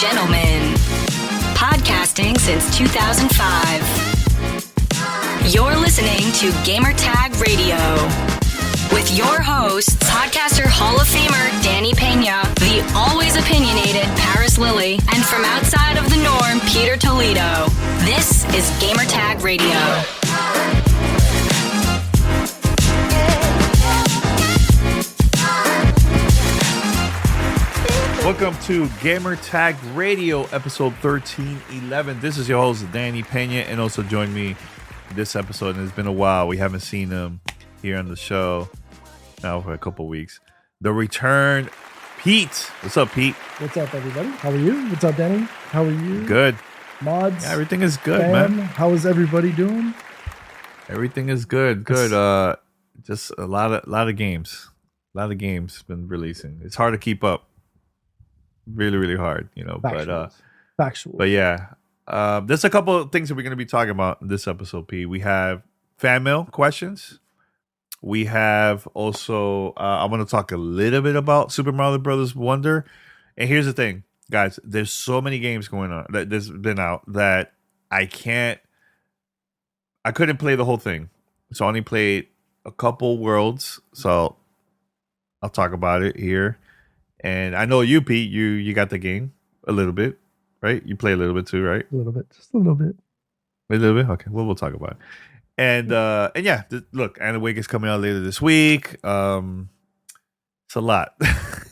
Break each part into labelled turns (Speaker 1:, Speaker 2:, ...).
Speaker 1: gentlemen, podcasting since 2005. You're listening to Gamertag Radio with your hosts, podcaster Hall of Famer Danny Peña, the always opinionated Paris Lily, and from outside of the norm, Peter Toledo. This is Gamertag Radio.
Speaker 2: Welcome to Gamertag Radio, episode 1311. This is your host, Danny Peña, and also join me this episode. And it's been a while. We haven't seen him here on the show now for a couple weeks. The return, Pete. What's up, Pete?
Speaker 3: What's up, everybody? How are you? What's up, Danny? How are you?
Speaker 2: Good.
Speaker 3: Mods?
Speaker 2: Yeah, everything is good,
Speaker 3: fam,
Speaker 2: man.
Speaker 3: How is everybody doing?
Speaker 2: Everything is good. Good. Just a lot of games. A lot of games been releasing. It's hard to keep up. Really, really hard, you know.
Speaker 3: Factual.
Speaker 2: But yeah, there's a couple of things that we're going to be talking about in this episode, P. We have fan mail questions. We have also, I want to talk a little bit about Super Mario Brothers Wonder. And here's the thing, guys. There's so many games going on that there's been out that I couldn't play the whole thing. So I only played a couple worlds. So I'll talk about it here. And I know you, Pete, you got the game a little bit, right? You play a little bit too, right?
Speaker 3: A little bit, just a little bit.
Speaker 2: A little bit? Okay, well, we'll talk about it. And yeah, look, Anna Wake is coming out later this week. It's a lot.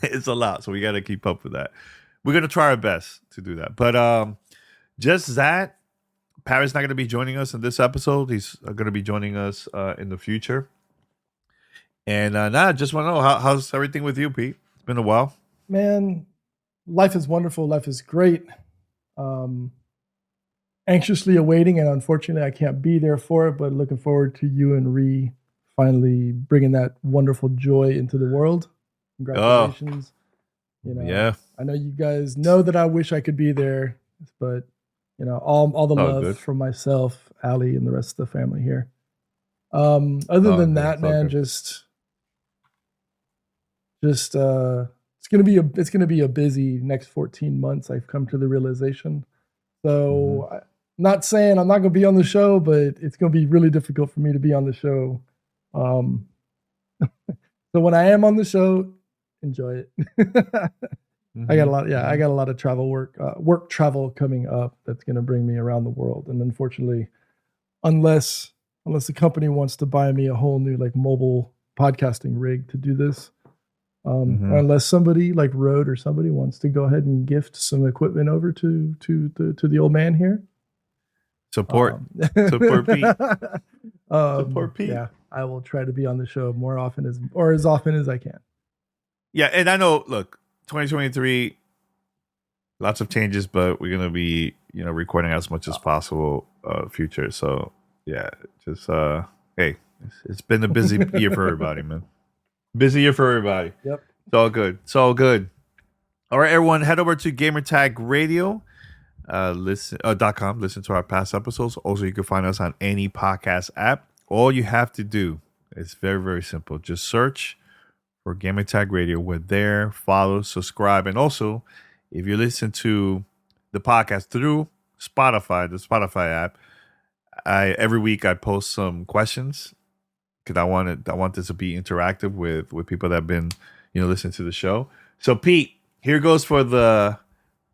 Speaker 2: It's a lot, so we got to keep up with that. We're going to try our best to do that. But just that, Paris not going to be joining us in this episode. He's going to be joining us in the future. And just want to know, how's everything with you, Pete? It's been a while.
Speaker 3: Man, life is wonderful. Life is great. Anxiously awaiting, and unfortunately I can't be there for it, but looking forward to you and Ree finally bringing that wonderful joy into the world. Congratulations. You know,
Speaker 2: yeah.
Speaker 3: I know you guys know that I wish I could be there, but you know, all the love from myself, Allie, and the rest of the family here. Other than that, man, just it's gonna be a busy next 14 months. I've come to the realization. So I'm not saying I'm not gonna be on the show, but it's gonna be really difficult for me to be on the show. So when I am on the show, enjoy it. I got a lot of travel work travel coming up that's gonna bring me around the world. And unfortunately, unless the company wants to buy me a whole new like mobile podcasting rig to do this. Or unless somebody like Rode or somebody wants to go ahead and gift some equipment over to the old man here.
Speaker 2: Support Pete. Support Pete.
Speaker 3: Yeah, I will try to be on the show more often as often as I can.
Speaker 2: Yeah, and I know, look, 2023, lots of changes, but we're gonna be, recording as much as possible future. So yeah, just hey, it's been a busy year for everybody, man. Busy year for everybody.
Speaker 3: Yep.
Speaker 2: It's all good. It's all good. All right, everyone, head over to Gamertag Radio. .com. Listen to our past episodes. Also, you can find us on any podcast app. All you have to do is very, very simple. Just search for Gamertag Radio. We're there. Follow, subscribe. And also, if you listen to the podcast through Spotify, the Spotify app, every week I post some questions. Because I want this to be interactive with people that have been, listening to the show. So Pete, here goes for the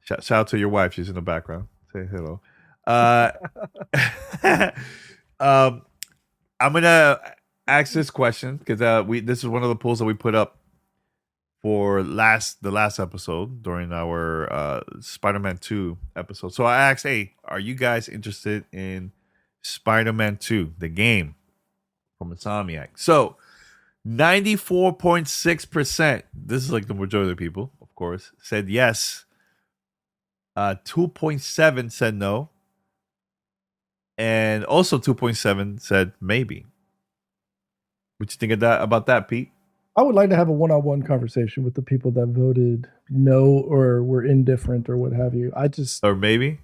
Speaker 2: shout out to your wife. She's in the background. Say hello. I'm gonna ask this question because this is one of the polls that we put up for the last episode during our Spider-Man 2 episode. So I asked, hey, are you guys interested in Spider-Man 2, the game? From Insomniac. So 94.6%, this is like the majority of the people, of course, said yes. 2.7 said no. And also 2.7 said maybe. What you think about that, Pete?
Speaker 3: I would like to have a one-on-one conversation with the people that voted no or were indifferent or what have you.
Speaker 2: Or maybe.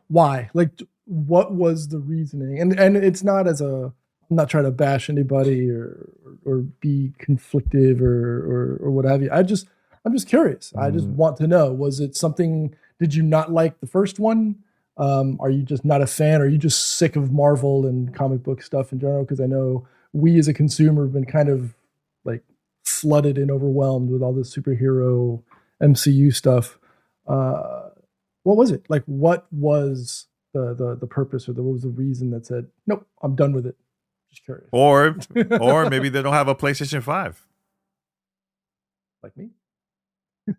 Speaker 3: Why? Like, what was the reasoning? And it's not I'm not trying to bash anybody or be conflictive or what have you. I'm just curious. I just want to know, was it something, did you not like the first one? Are you just not a fan? Are you just sick of Marvel and comic book stuff in general? Because I know we as a consumer have been kind of like flooded and overwhelmed with all this superhero MCU stuff. What was it? Like, what was the purpose, or what was the reason that said, nope, I'm done with it? Just curious.
Speaker 2: Or maybe they don't have a PlayStation 5.
Speaker 3: Like me?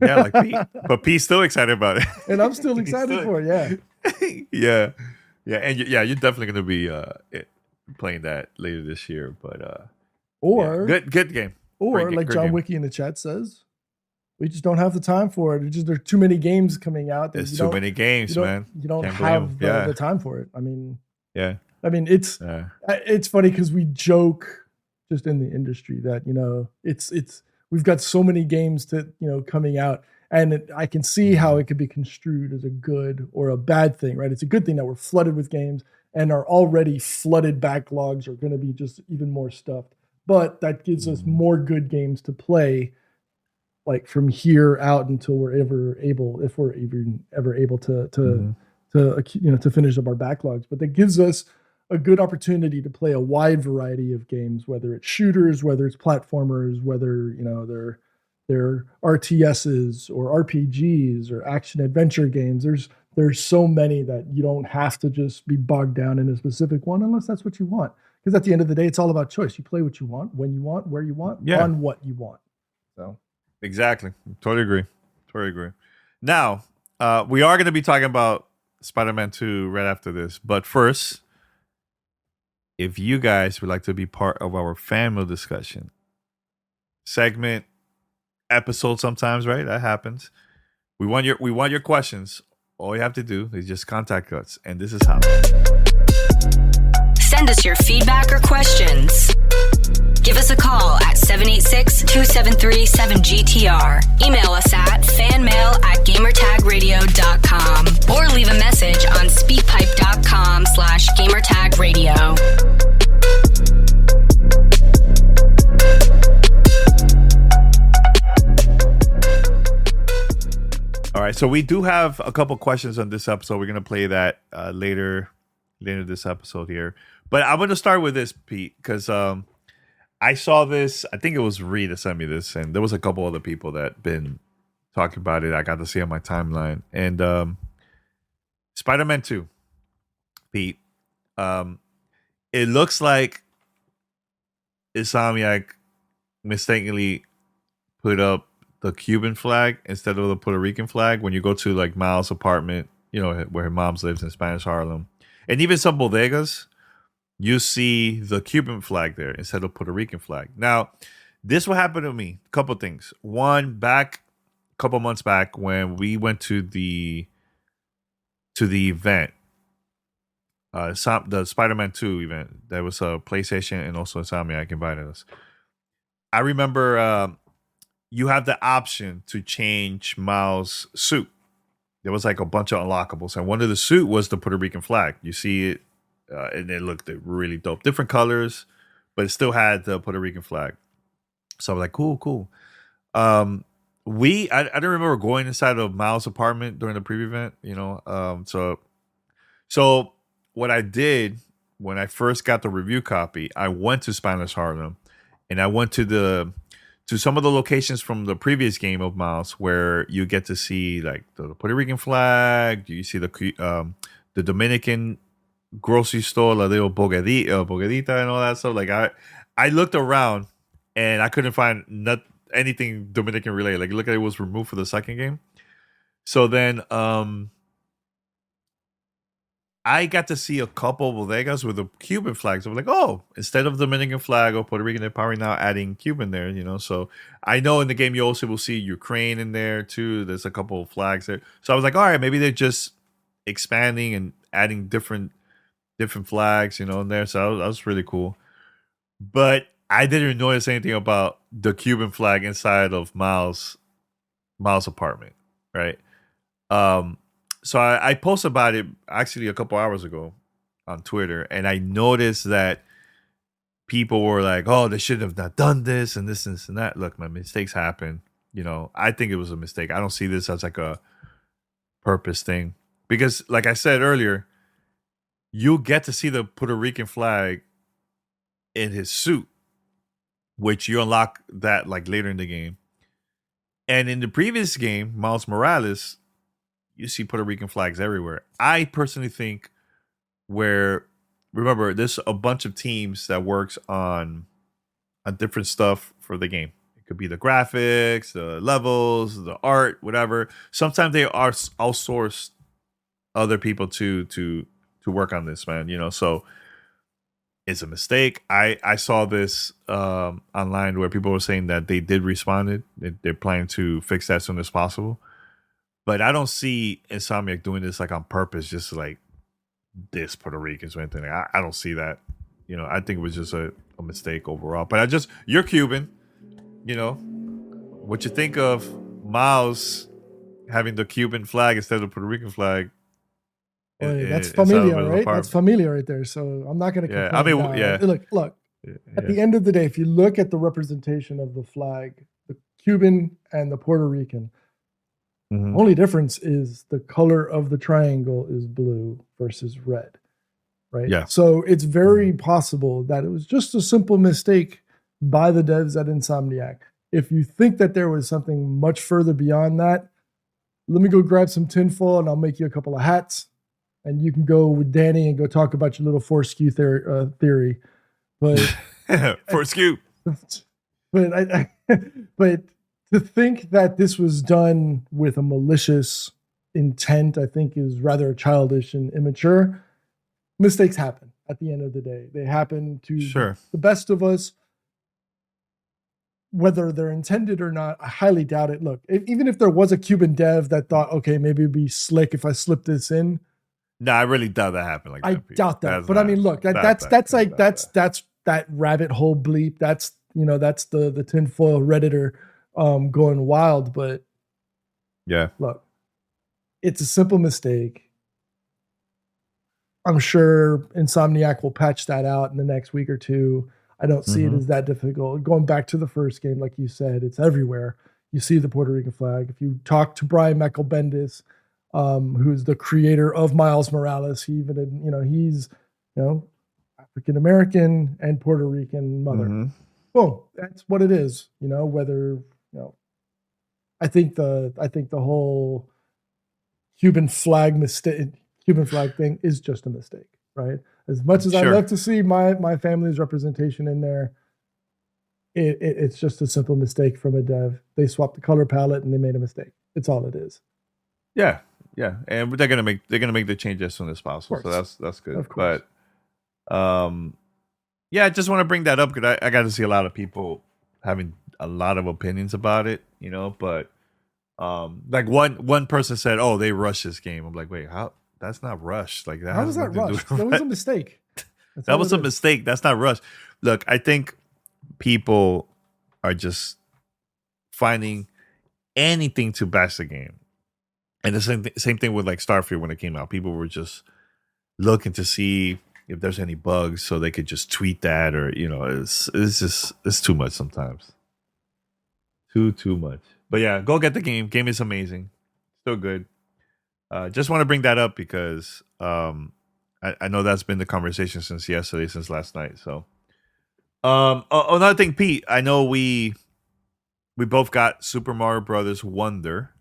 Speaker 2: Yeah, like Pete. But Pete's still excited about it.
Speaker 3: And I'm still excited for it,
Speaker 2: yeah. And you're definitely going to be playing that later this year. But good game.
Speaker 3: Or like John Wiki in the chat says, we just don't have the time for it. There's too many games coming out.
Speaker 2: There's too many games, man.
Speaker 3: You don't have the time for it. I mean, it's funny because we joke just in the industry that, we've got so many games coming out, and I can see how it could be construed as a good or a bad thing, right? It's a good thing that we're flooded with games, and our already flooded backlogs are going to be just even more stuffed. But that gives us more good games to play, like from here out until we're ever able, if we're even ever able to finish up our backlogs. But that gives us a good opportunity to play a wide variety of games, whether it's shooters, whether it's platformers, whether they're RTSs or RPGs or action adventure games. There's so many that you don't have to just be bogged down in a specific one unless that's what you want. Because at the end of the day, it's all about choice. You play what you want, when you want, where you want, on what you want. So
Speaker 2: exactly, totally agree. Now we are going to be talking about Spider-Man 2 right after this, but first, if you guys would like to be part of our fan mail discussion segment, episode, sometimes, right? That happens. We want your questions. All you have to do is just contact us, and this is how.
Speaker 1: Send us your feedback or questions. Give us a call at 786-273-7GTR. Email us at fanmail@gamertagradio.com or leave a message on speakpipe.com/gamertagradio.
Speaker 2: All right, so we do have a couple questions on this episode. We're going to play that later this episode here. But I'm going to start with this, Pete, because I saw this. I think it was Reed that sent me this, and there was a couple other people that been talking about it. I got to see on my timeline. And Spider-Man 2, Pete, it looks like Insomniac mistakenly put up the Cuban flag instead of the Puerto Rican flag when you go to like Miles' apartment, where her mom lives in Spanish Harlem. And even some bodegas, you see the Cuban flag there instead of Puerto Rican flag. Now, this will happen to me. A couple things. One, a couple months back when we went to the event, the Spider-Man 2 event. There was a PlayStation and also Insomniac invited us. I remember you have the option to change Miles' suit. There was like a bunch of unlockables, and one of the suit was the Puerto Rican flag. You see it, and it looked really dope. Different colors, but it still had the Puerto Rican flag. So I was like, cool. I don't remember going inside of Miles' apartment during the preview event, So what I did when I first got the review copy, I went to Spanish Harlem, and I went to some of the locations from the previous game of Miles where you get to see like the Puerto Rican flag. You see the Dominican grocery store, La Little Boguedita and all that stuff. Like I looked around and I couldn't find anything Dominican related. Like look at it was removed for the second game. So then I got to see a couple of bodegas with the Cuban flags. I was like, oh, instead of Dominican flag or Puerto Rican, they're probably now adding Cuban there, So I know in the game you also will see Ukraine in there too. There's a couple of flags there. So I was like, all right, maybe they're just expanding and adding different flags, in there. So that was really cool. But I didn't notice anything about the Cuban flag inside of Miles' apartment, right? So I posted about it actually a couple hours ago on Twitter, and I noticed that people were like, oh, they should have not done this and this and that. Look, my mistakes happen. I think it was a mistake. I don't see this as like a purpose thing because, like I said earlier, you'll get to see the Puerto Rican flag in his suit, which you unlock that like later in the game. And in the previous game, Miles Morales, you see Puerto Rican flags everywhere. I personally think remember, there's a bunch of teams that works on different stuff for the game. It could be the graphics, the levels, the art, whatever. Sometimes they are outsourced other people to work on this, man. So it's a mistake. I saw this online where people were saying that they did respawn it. They're planning to fix that as soon as possible. But I don't see Insomniac doing this like on purpose, just to like diss Puerto Ricans or anything. I don't see that. I think it was just a mistake overall. But you're Cuban. What you think of Miles having the Cuban flag instead of the Puerto Rican flag?
Speaker 3: That's familiar, right? That's familiar right there. So I'm not going to complain.
Speaker 2: I mean, yeah.
Speaker 3: Look. At the end of the day, if you look at the representation of the flag, the Cuban and the Puerto Rican, the only difference is the color of the triangle is blue versus red, right?
Speaker 2: Yeah.
Speaker 3: So it's very possible that it was just a simple mistake by the devs at Insomniac. If you think that there was something much further beyond that, let me go grab some tinfoil and I'll make you a couple of hats. And you can go with Danny and go talk about your little foreskew theory. But
Speaker 2: foreskew.
Speaker 3: But to think that this was done with a malicious intent, I think is rather childish and immature. Mistakes happen at the end of the day. They happen to the best of us. Whether they're intended or not, I highly doubt it. Look, even if there was a Cuban dev that thought, okay, maybe it'd be slick if I slipped this in.
Speaker 2: No, I really doubt that happened. Like
Speaker 3: I doubt that. But I mean, look, that's that rabbit hole bleep. That's the tinfoil Redditor going wild. But
Speaker 2: yeah,
Speaker 3: look, it's a simple mistake. I'm sure Insomniac will patch that out in the next week or two. I don't see it as that difficult. Going back to the first game, like you said, it's everywhere. You see the Puerto Rican flag. If you talk to Brian Michael-Bendis, who's the creator of Miles Morales, he's African American and Puerto Rican mother. Boom, that's what it is. I think the whole Cuban flag thing is just a mistake, right? As much as I love to see my family's representation in there, it's just a simple mistake from a dev. They swapped the color palette and they made a mistake. It's all it is.
Speaker 2: Yeah, and they're gonna make the change as soon as possible. So that's good.
Speaker 3: Of course.
Speaker 2: But I just want to bring that up because I got to see a lot of people having a lot of opinions about it. But like one person said, "Oh, they rushed this game." I'm like, wait, how? That's not rushed. Like that.
Speaker 3: How was that rushed? That was a mistake.
Speaker 2: That was a mistake. That's not rushed. Look, I think people are just finding anything to bash the game. And the same thing with like Starfield when it came out. People were just looking to see if there's any bugs so they could just tweet that or, it's too much sometimes. Too much. But yeah, go get the game. Game is amazing. Still good. Just want to bring that up because I know that's been the conversation since last night. So another thing, Pete, I know we both got Super Mario Brothers Wonder.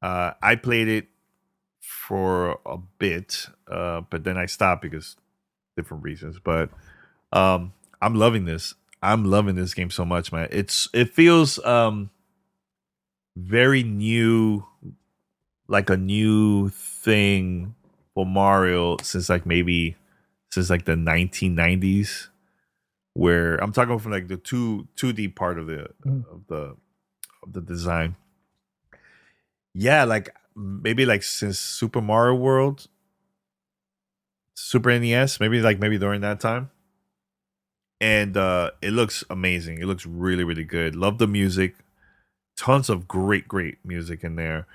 Speaker 2: I played it for a bit, but then I stopped because different reasons. But I'm loving this. I'm loving this game so much, man. It feels very new, like a new thing for Mario since like the 1990s, where I'm talking from like the 2D part of the design. Yeah, like maybe like since Super Mario World, Super NES, maybe during that time. And it looks amazing. It looks really, really good. Love the music. Tons of great music in there.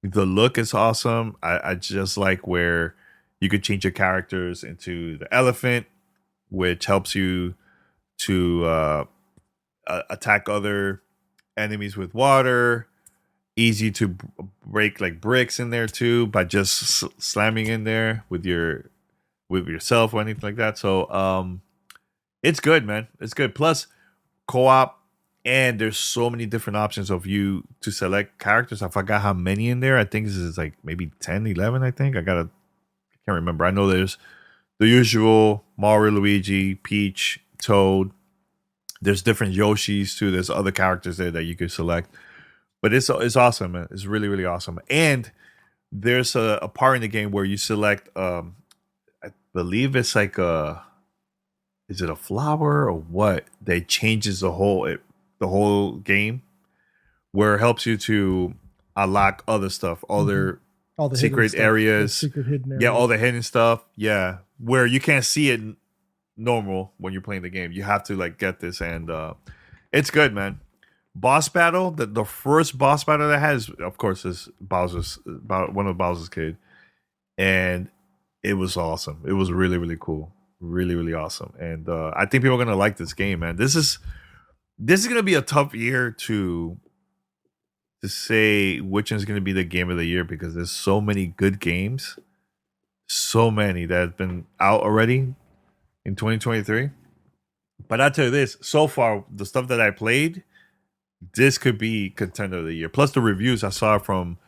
Speaker 2: The look is awesome. I just like where you could change your characters into the elephant, which helps you to attack other enemies with water. Easy to break like bricks in there too by just slamming in there with yourself or anything like that. So it's good, man. It's good. Plus co-op, and there's so many different options of you to select characters. I forgot how many in there. I think this is like maybe 10, 11, I think. I can't remember. I know there's the usual Mario, Luigi, Peach, Toad. There's different Yoshis too. There's other characters there that you could select. But it's awesome, man. It's really, really awesome. And there's a part in the game where you select, I believe it's like is it a flower or what? That changes the whole game, where it helps you to unlock other stuff, all the secret areas,
Speaker 3: secret hidden areas.
Speaker 2: Yeah, all the hidden stuff. Yeah, where you can't see it normal when you're playing the game. You have to like get this, and it's good, man. Boss battle, the first boss battle that has, of course, is one of Bowser's kid, and it was awesome. It was really, really cool, really, really awesome, and I think people are gonna like this game, man. This is gonna be a tough year to say which is gonna be the game of the year, because there's so many good games, so many that have been out already in 2023. But I tell you this, so far the stuff that I played, this could be contender of the year. Plus the reviews I saw from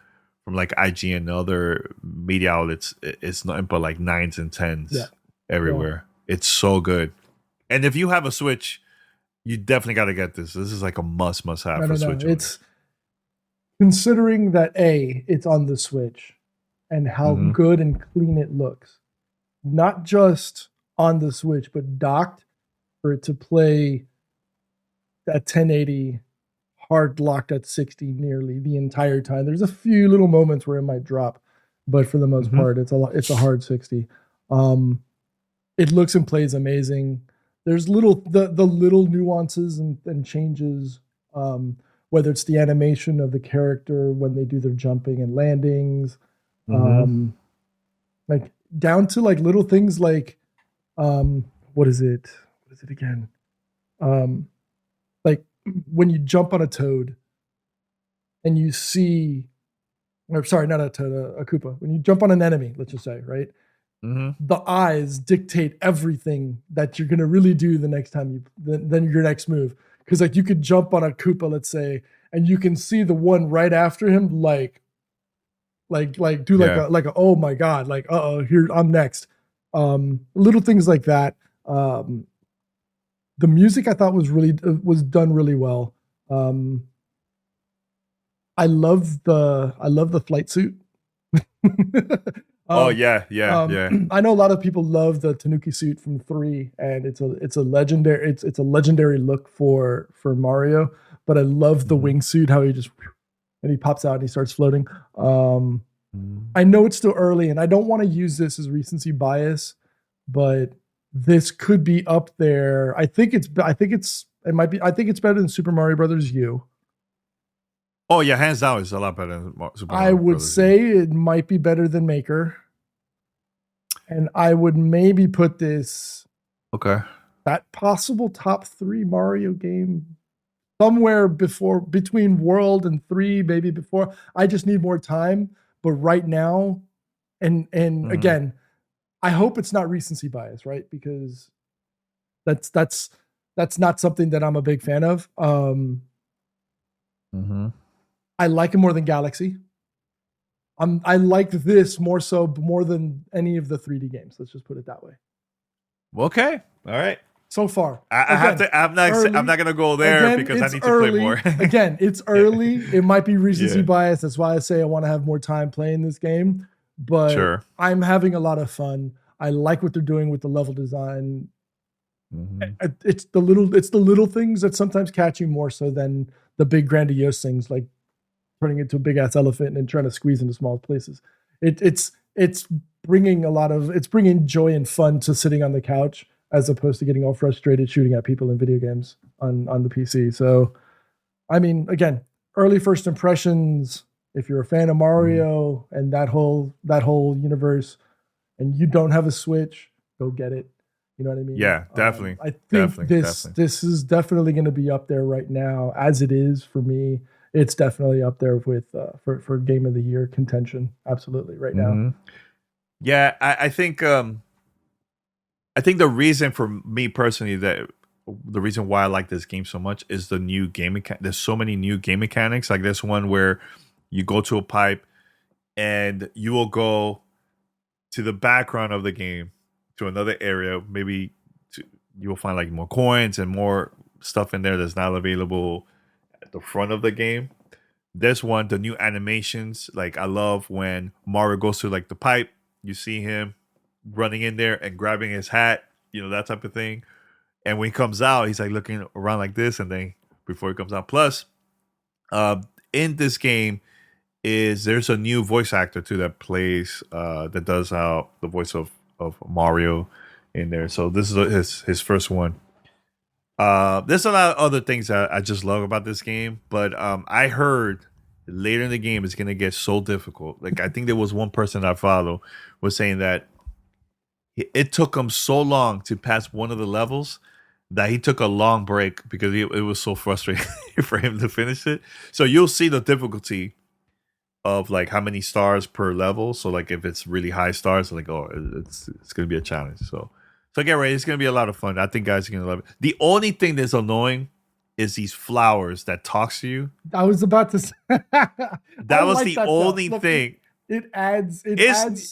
Speaker 2: like IGN and other media outlets, it's nothing but like 9s and 10s everywhere. Yeah. It's so good. And if you have a Switch, you definitely got to get this. This is like a must have for Switch.
Speaker 3: It's considering that it's on the Switch and how good and clean it looks. Not just on the Switch, but docked for it to play at 1080 hard locked at 60 nearly the entire time. There's a few little moments where it might drop, but for the most part, it's a hard 60. It looks and plays amazing. There's the little nuances and changes, whether it's the animation of the character when they do their jumping and landings, like down to like little things like what is it again? Like when you jump on a Toad and you see, or sorry, not a Toad, a Koopa. When you jump on an enemy, let's just say, right? The eyes dictate everything that you're gonna really do the next time then your next move. Because like you could jump on a Koopa, let's say, and you can see the one right after him, like do like a oh my god, like here I'm next. Little things like that. The music I thought was done really well. I love the flight suit.
Speaker 2: Yeah.
Speaker 3: I know a lot of people love the Tanuki suit from 3, and it's a legendary look for Mario. But I love the wingsuit, how he pops out and he starts floating. I know it's still early, and I don't want to use this as recency bias, but this could be up there. I think it's better than Super Mario Brothers U.
Speaker 2: Oh yeah, hands down, it's a lot better than Super Mario
Speaker 3: I would
Speaker 2: Brothers
Speaker 3: say it might be better than Maker, and I would maybe put this that possible top 3 Mario game somewhere between World and 3, maybe before. I just need more time, but right now, and again, I hope it's not recency bias, right? Because that's not something that I'm a big fan of. I like it more than Galaxy. I like this more than any of the 3D games. Let's just put it that way.
Speaker 2: Okay. All right.
Speaker 3: So far,
Speaker 2: I'm not gonna go there because I need to play more.
Speaker 3: Again, it's early. It might be recency bias. That's why I say I want to have more time playing this game. But I'm having a lot of fun. I like what they're doing with the level design. It's the little things that sometimes catch you more so than the big grandiose things, like turning into a big ass elephant and trying to squeeze into small places. It's bringing joy and fun to sitting on the couch, as opposed to getting all frustrated shooting at people in video games on the PC. So, I mean, again, early first impressions. If you're a fan of Mario and that whole universe, and you don't have a Switch, go get it. You know what I mean?
Speaker 2: Yeah, definitely.
Speaker 3: I think
Speaker 2: definitely.
Speaker 3: this is definitely going to be up there right now, as it is for me. It's definitely up there with for game of the year contention. Absolutely, right now.
Speaker 2: Yeah, I think the reason for me personally the reason why I like this game so much is the new game there's so many new game mechanics. Like this one where you go to a pipe and you will go to the background of the game to another area. Maybe you will find like more coins and more stuff in there that's not available at the front of the game. This one, the new animations, like I love when Mario goes to like the pipe, you see him running in there and grabbing his hat, that type of thing. And when he comes out, he's like looking around like this, and then before he comes out. Plus, in this game there's a new voice actor too that plays that does the voice of Mario in there. So this is his first one. There's a lot of other things that I just love about this game, but I heard later in the game it's gonna get so difficult. Like I think there was one person I follow was saying that it took him so long to pass one of the levels that he took a long break because it was so frustrating for him to finish it. So you'll see the difficulty of like how many stars per level. So like if it's really high stars, like it's gonna be a challenge. So get ready. It's gonna be a lot of fun. I think guys are gonna love it. The only thing that's annoying is these flowers that talks to you.
Speaker 3: I was about to say
Speaker 2: that was the only thing.
Speaker 3: It adds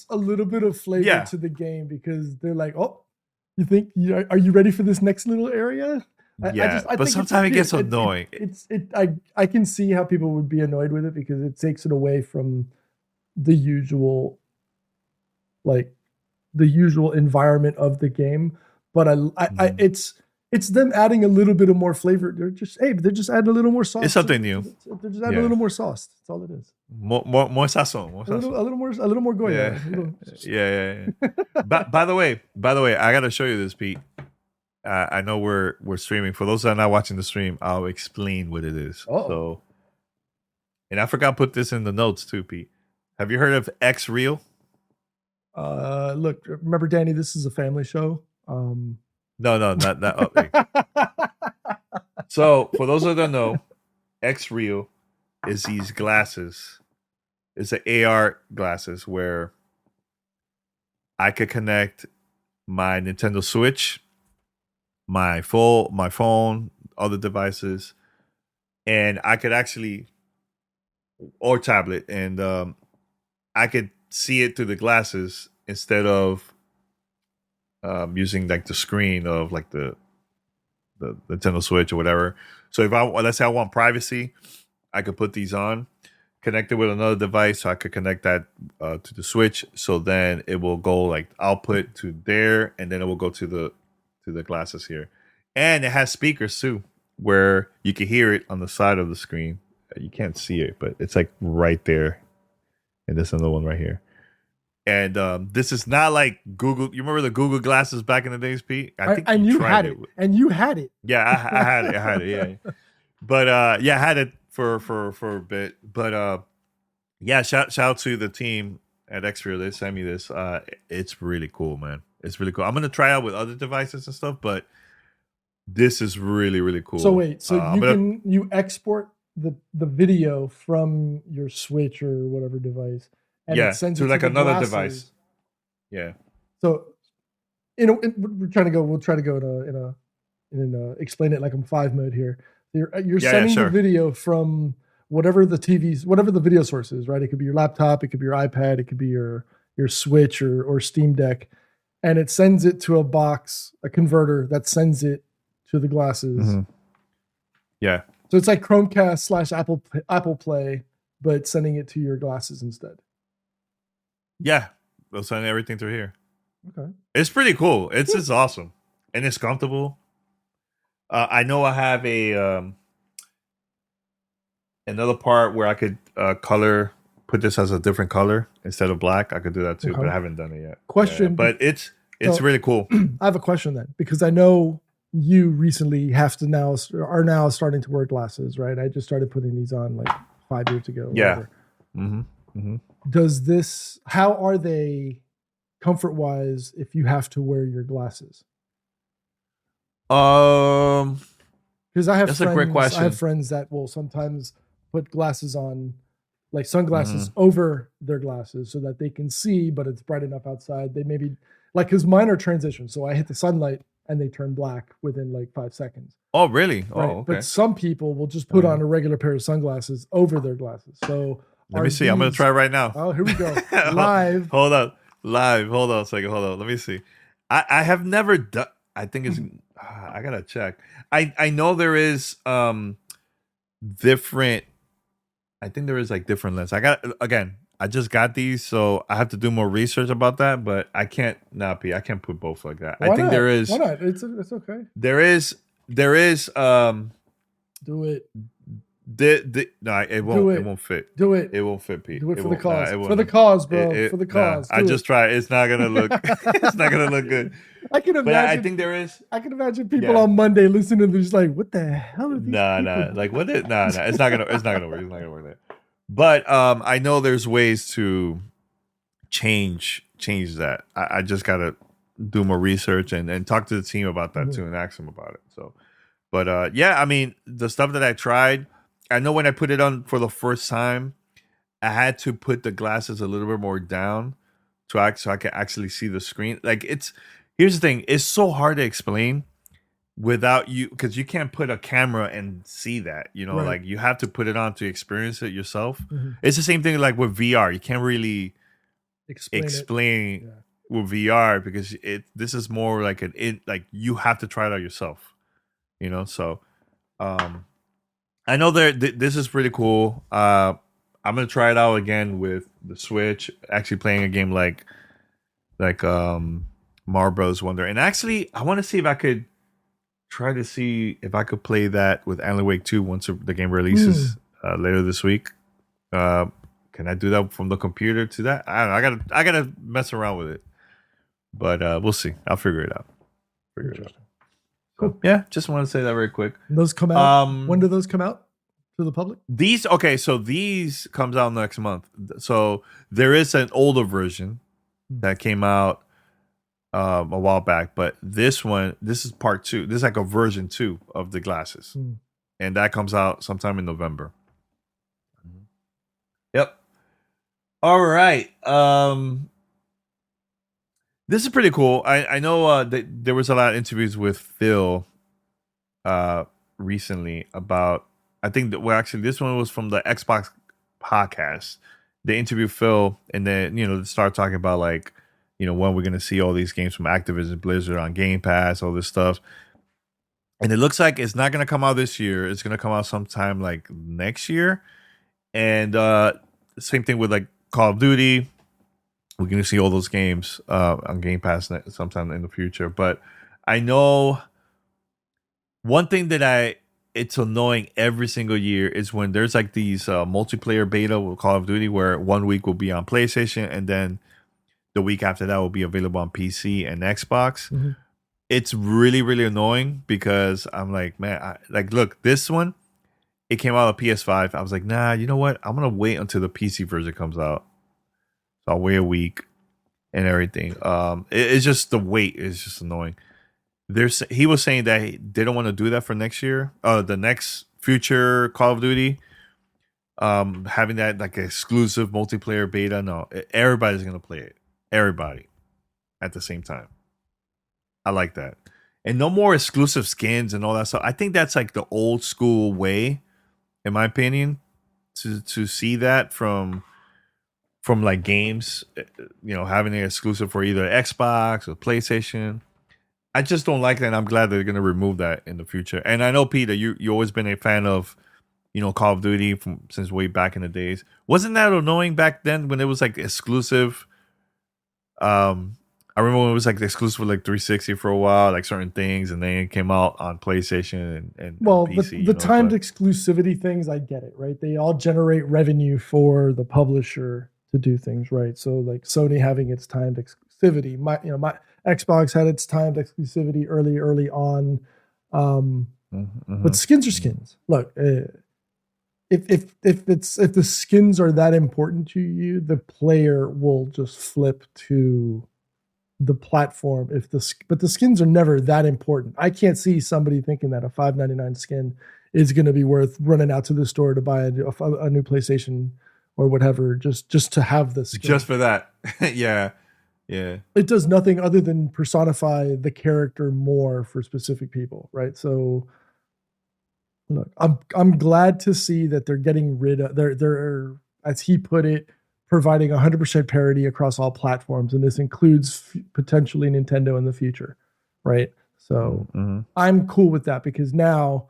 Speaker 3: a little bit of flavor to the game because they're like, oh, you think are you ready for this next little area? I
Speaker 2: but sometimes it gets annoying.
Speaker 3: I can see how people would be annoyed with it because it takes it away from the usual environment of the game. But it's them adding a little bit of more flavor. They're just adding a little more sauce.
Speaker 2: It's something new.
Speaker 3: They're just adding a little more sauce. That's all it is.
Speaker 2: More sazon.
Speaker 3: A little more Goya.
Speaker 2: Yeah. By the way, I gotta show you this, Pete. I know we're streaming. For those that are not watching the stream, I'll explain what it is. So, and I forgot to put this in the notes too, Pete. Have you heard of X Real?
Speaker 3: Look, remember, Danny, this is a family show.
Speaker 2: No, not. Okay. So, for those that don't know, X Real is these glasses. It's an AR glasses where I could connect my Nintendo Switch, my phone, other devices, and I could actually, or tablet, and I could see it through the glasses instead of using like the screen of like the Nintendo Switch or whatever. So if let's say I want privacy, I could put these on, connect it with another device, so I could connect that to the Switch. So then it will go like output to there, and then it will go to the glasses here. And it has speakers too, where you can hear it on the side of the screen. You can't see it, but it's like right there. And this another one right here. And this is not like Google. You remember the Google glasses back in the days, Pete? I think
Speaker 3: you had it. And you had it.
Speaker 2: Yeah, I had it. Yeah. But I had it for a bit. But shout out to the team at Xperia. They sent me this. It's really cool, man. It's really cool. I'm gonna try out with other devices and stuff, but this is really, really cool.
Speaker 3: So wait, you export the video from your Switch or whatever device, and it sends
Speaker 2: to
Speaker 3: it
Speaker 2: like
Speaker 3: to
Speaker 2: another
Speaker 3: glasses.
Speaker 2: device. Yeah.
Speaker 3: So, we'll try to go in a explain it like I'm 5 mode here. You're sending the video from whatever the video source is, right? It could be your laptop, it could be your iPad, it could be your Switch or Steam Deck, and it sends it to a box, a converter that sends it to the glasses.
Speaker 2: Mm-hmm. Yeah.
Speaker 3: So it's like Chromecast / Apple Play, but sending it to your glasses instead.
Speaker 2: Yeah, they'll send everything through here.
Speaker 3: Okay.
Speaker 2: It's pretty cool. It's awesome, and it's comfortable. I know I have another part where I could put this as a different color instead of black. I could do that too, but I haven't done it yet.
Speaker 3: Question,
Speaker 2: but it's really cool.
Speaker 3: I have a question then, because I know you recently are now starting to wear glasses, right? I just started putting these on like 5 years ago.
Speaker 2: Yeah. Mm-hmm. Mm-hmm.
Speaker 3: How are they comfort wise if you have to wear your glasses? Because I have
Speaker 2: That's
Speaker 3: friends,
Speaker 2: a great question.
Speaker 3: I have friends that will sometimes put glasses on, like sunglasses
Speaker 2: Mm-hmm.
Speaker 3: over their glasses so that they can see, but it's bright enough outside. They maybe like, because mine are transition. So I hit the sunlight and they turn black within like 5 seconds.
Speaker 2: Oh, really?
Speaker 3: Right.
Speaker 2: Oh, okay.
Speaker 3: But some people will just put on a regular pair of sunglasses over their glasses. So
Speaker 2: Let me see. I'm going to try right now.
Speaker 3: Oh, here we go. Live.
Speaker 2: Hold on. Live. Hold on a second. Hold on. Let me see. I have never done. I think it's. I gotta check. I know there is different. I think there is like different lenses. I just got these, so I have to do more research about that. But I can't I can't put both like that.
Speaker 3: Why
Speaker 2: I think
Speaker 3: not?
Speaker 2: there is.
Speaker 3: Why not? It's okay.
Speaker 2: There is.
Speaker 3: Do it.
Speaker 2: No, it won't.
Speaker 3: Do it.
Speaker 2: It won't fit.
Speaker 3: Do it.
Speaker 2: It won't fit, Pete.
Speaker 3: Do it for the
Speaker 2: won't.
Speaker 3: cause.
Speaker 2: It
Speaker 3: For the
Speaker 2: won't.
Speaker 3: cause, bro. For the cause.
Speaker 2: I just tried. It's not gonna look. It's not gonna look good.
Speaker 3: I can
Speaker 2: But
Speaker 3: imagine.
Speaker 2: I think there is.
Speaker 3: I can imagine people on Monday listening to this like, what the hell are these people?
Speaker 2: Like what? It's not gonna. It's not gonna work. It's not gonna work there. But I know there's ways to change that. I just gotta do more research and talk to the team about that too and ask them about it. So, but yeah, I mean the stuff that I tried. I know when I put it on for the first time, I had to put the glasses a little bit more down so I could actually see the screen. Like here's the thing, it's so hard to explain without you, because you can't put a camera and see that,
Speaker 3: Right.
Speaker 2: like you have to put it on to experience it yourself. It's the same thing like with VR. You can't really explain with VR because this is more like like you have to try it out yourself, so I know this is pretty cool. I'm gonna try it out again with the Switch. Actually, playing a game like Mario Bros. Wonder, and actually, I want to see if I could try to see if I could play that with Alan Wake 2 once the game releases later this week. Can I do that from the computer to that? I don't know. I gotta mess around with it, but we'll see. I'll figure it out. Cool. Yeah, just want to say that very quick.
Speaker 3: Those come out. When do those come out to the public?
Speaker 2: So these comes out next month. So there is an older version that came out a while back, but this is part 2. This is like a version 2 of the glasses, and that comes out sometime in November. Yep. All right. This is pretty cool. I know that there was a lot of interviews with Phil recently about, I think that, well, actually this one was from the Xbox podcast. They interviewed Phil and then, they start talking about like, when we're going to see all these games from Activision Blizzard on Game Pass, all this stuff. And it looks like it's not going to come out this year. It's going to come out sometime like next year. And same thing with like Call of Duty. We're going to see all those games on Game Pass sometime in the future. But I know one thing that it's annoying every single year is when there's like these multiplayer beta with Call of Duty where 1 week will be on PlayStation and then the week after that will be available on PC and Xbox. It's really, really annoying because I'm like, man, look, this one, it came out on PS5. I was like, nah, you know what? I'm going to wait until the PC version comes out. So I'll wait a week and everything. It's just the wait is just annoying. He was saying that they don't want to do that for next year. The next future Call of Duty, having that like exclusive multiplayer beta. No, everybody's gonna play it. Everybody at the same time. I like that, and no more exclusive skins and all that stuff. I think that's like the old school way, in my opinion, to see that from like games, having it exclusive for either Xbox or PlayStation. I just don't like that, and I'm glad they're going to remove that in the future. And I know, Peter, you always been a fan of, Call of Duty since way back in the days. Wasn't that annoying back then when it was like exclusive? I remember when it was like exclusive with like 360 for a while, like certain things, and then it came out on PlayStation and PC.
Speaker 3: The timed exclusivity things, I get it, right? They all generate revenue for the publisher to do things, right? So like Sony having its timed exclusivity, my Xbox had its timed exclusivity early on. But skins are skins. Look, if the skins are that important to you, the player will just flip to the platform. But the skins are never that important. I can't see somebody thinking that a $5.99 skin is going to be worth running out to the store to buy a new PlayStation or whatever, just to have the skin.
Speaker 2: Just for that. Yeah.
Speaker 3: It does nothing other than personify the character more for specific people, right? So look, I'm glad to see that they're getting rid of they're as he put it, providing 100% parity across all platforms, and this includes potentially Nintendo in the future, right? So I'm cool with that, because now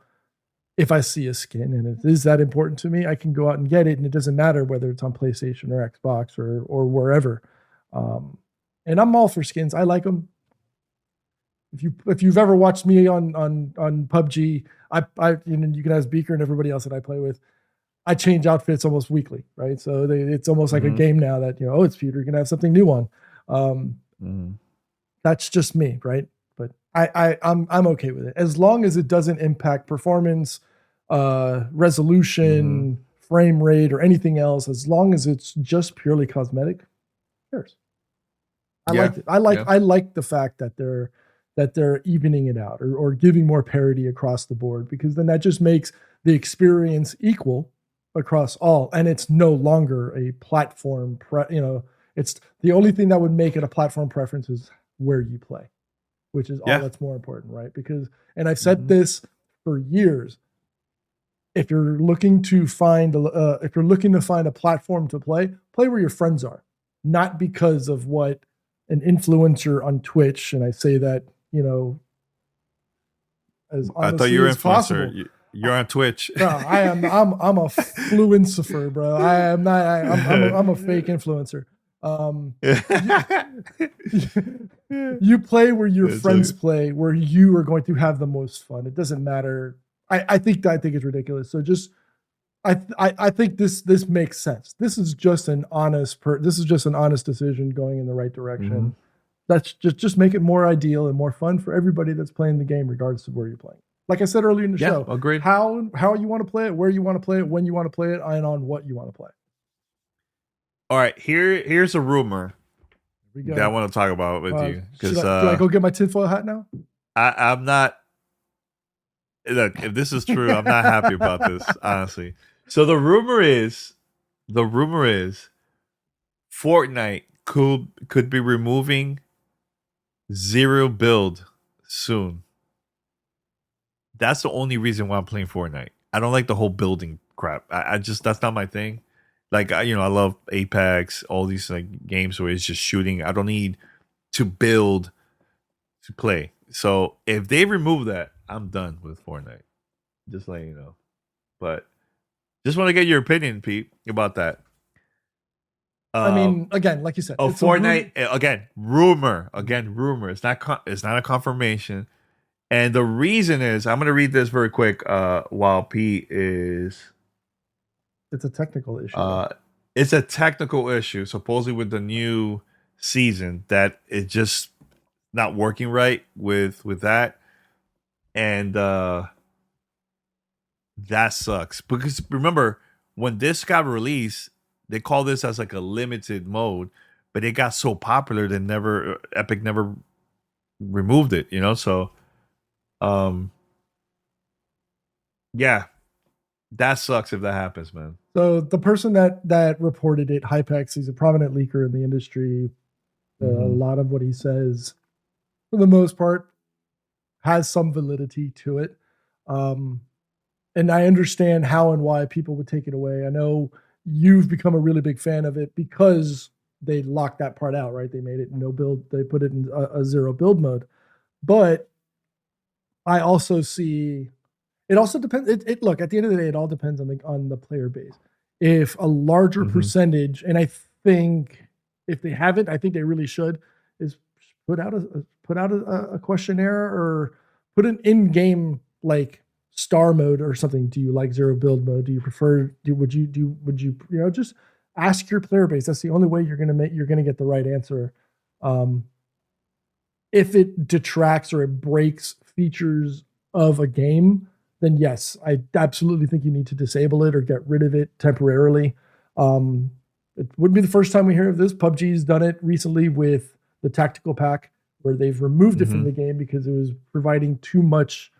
Speaker 3: if I see a skin and it is that important to me, I can go out and get it, and it doesn't matter whether it's on PlayStation or Xbox or wherever. And I'm all for skins. I like them. If you've ever watched me on PUBG, you can ask Beaker and everybody else that I play with. I change outfits almost weekly, right? So it's almost like a game now that, it's Peter, you're going to have something new on. That's just me, right? But I'm okay with it. As long as it doesn't impact performance, resolution, frame rate, or anything else, as long as it's just purely cosmetic, who cares? I like it. I like the fact that they're evening it out or giving more parity across the board, because then that just makes the experience equal across all, and it's no longer a platform it's the only thing that would make it a platform preference is where you play, which is all that's more important, right? Because, and I've said this for years, if you're looking to find a platform to play where your friends are, not because of what an influencer on Twitch, and I say that as honestly
Speaker 2: I thought you were
Speaker 3: as
Speaker 2: influencer.
Speaker 3: Possible.
Speaker 2: You're on Twitch.
Speaker 3: No, I am. I'm a fluencer, bro. I am not. I'm a fake influencer. You play where your friends play, where you are going to have the most fun. It doesn't matter. I think it's ridiculous. So I think this makes sense. This is just an honest decision going in the right direction. That's just make it more ideal and more fun for everybody that's playing the game, regardless of where you're playing. Like I said earlier in the show,
Speaker 2: agreed.
Speaker 3: How you want to play it, where you want to play it, when you want to play it, and on what you want to play.
Speaker 2: All right, here's a rumor that I want to talk about with you.
Speaker 3: Should I go get my tinfoil hat now?
Speaker 2: I'm not. Look, if this is true, I'm not happy about this, honestly. So the rumor is Fortnite could be removing zero build soon. That's the only reason why I'm playing Fortnite. I don't like the whole building crap. I just, that's not my thing. Like, I love Apex, all these like games where it's just shooting. I don't need to build to play. So if they remove that, I'm done with Fortnite. Just letting you know. But just want to get your opinion, Pete, about that.
Speaker 3: I mean, again, like you said,
Speaker 2: it's Fortnite. Rumor. It's not a confirmation. And the reason is, I'm going to read this very quick while Pete is...
Speaker 3: It's a technical issue.
Speaker 2: It's a technical issue, supposedly with the new season, that it's just not working right with that. And that sucks. Because remember, when this got released, they call this as like a limited mode, but it got so popular that Epic never removed it, So... yeah, that sucks if that happens, man.
Speaker 3: So the person that reported it, Hypex, he's a prominent leaker in the industry. A lot of what he says, for the most part, has some validity to it. And I understand how and why people would take it away. I know you've become a really big fan of it because they locked that part out, right? They made it no build. They put it in a zero build mode. But I also see it also depends. Look, at the end of the day, it all depends on the player base. If a larger percentage, and I think if they haven't, I think they really should, is put out a questionnaire or put an in-game like star mode or something. Do you like zero build mode? Do you prefer? Would you just ask your player base? That's the only way you're gonna get the right answer. If it detracts or it breaks features of a game, then yes, I absolutely think you need to disable it or get rid of it temporarily. It wouldn't be the first time we hear of this. PUBG's done it recently with the tactical pack, where they've removed it from the game because it was providing too much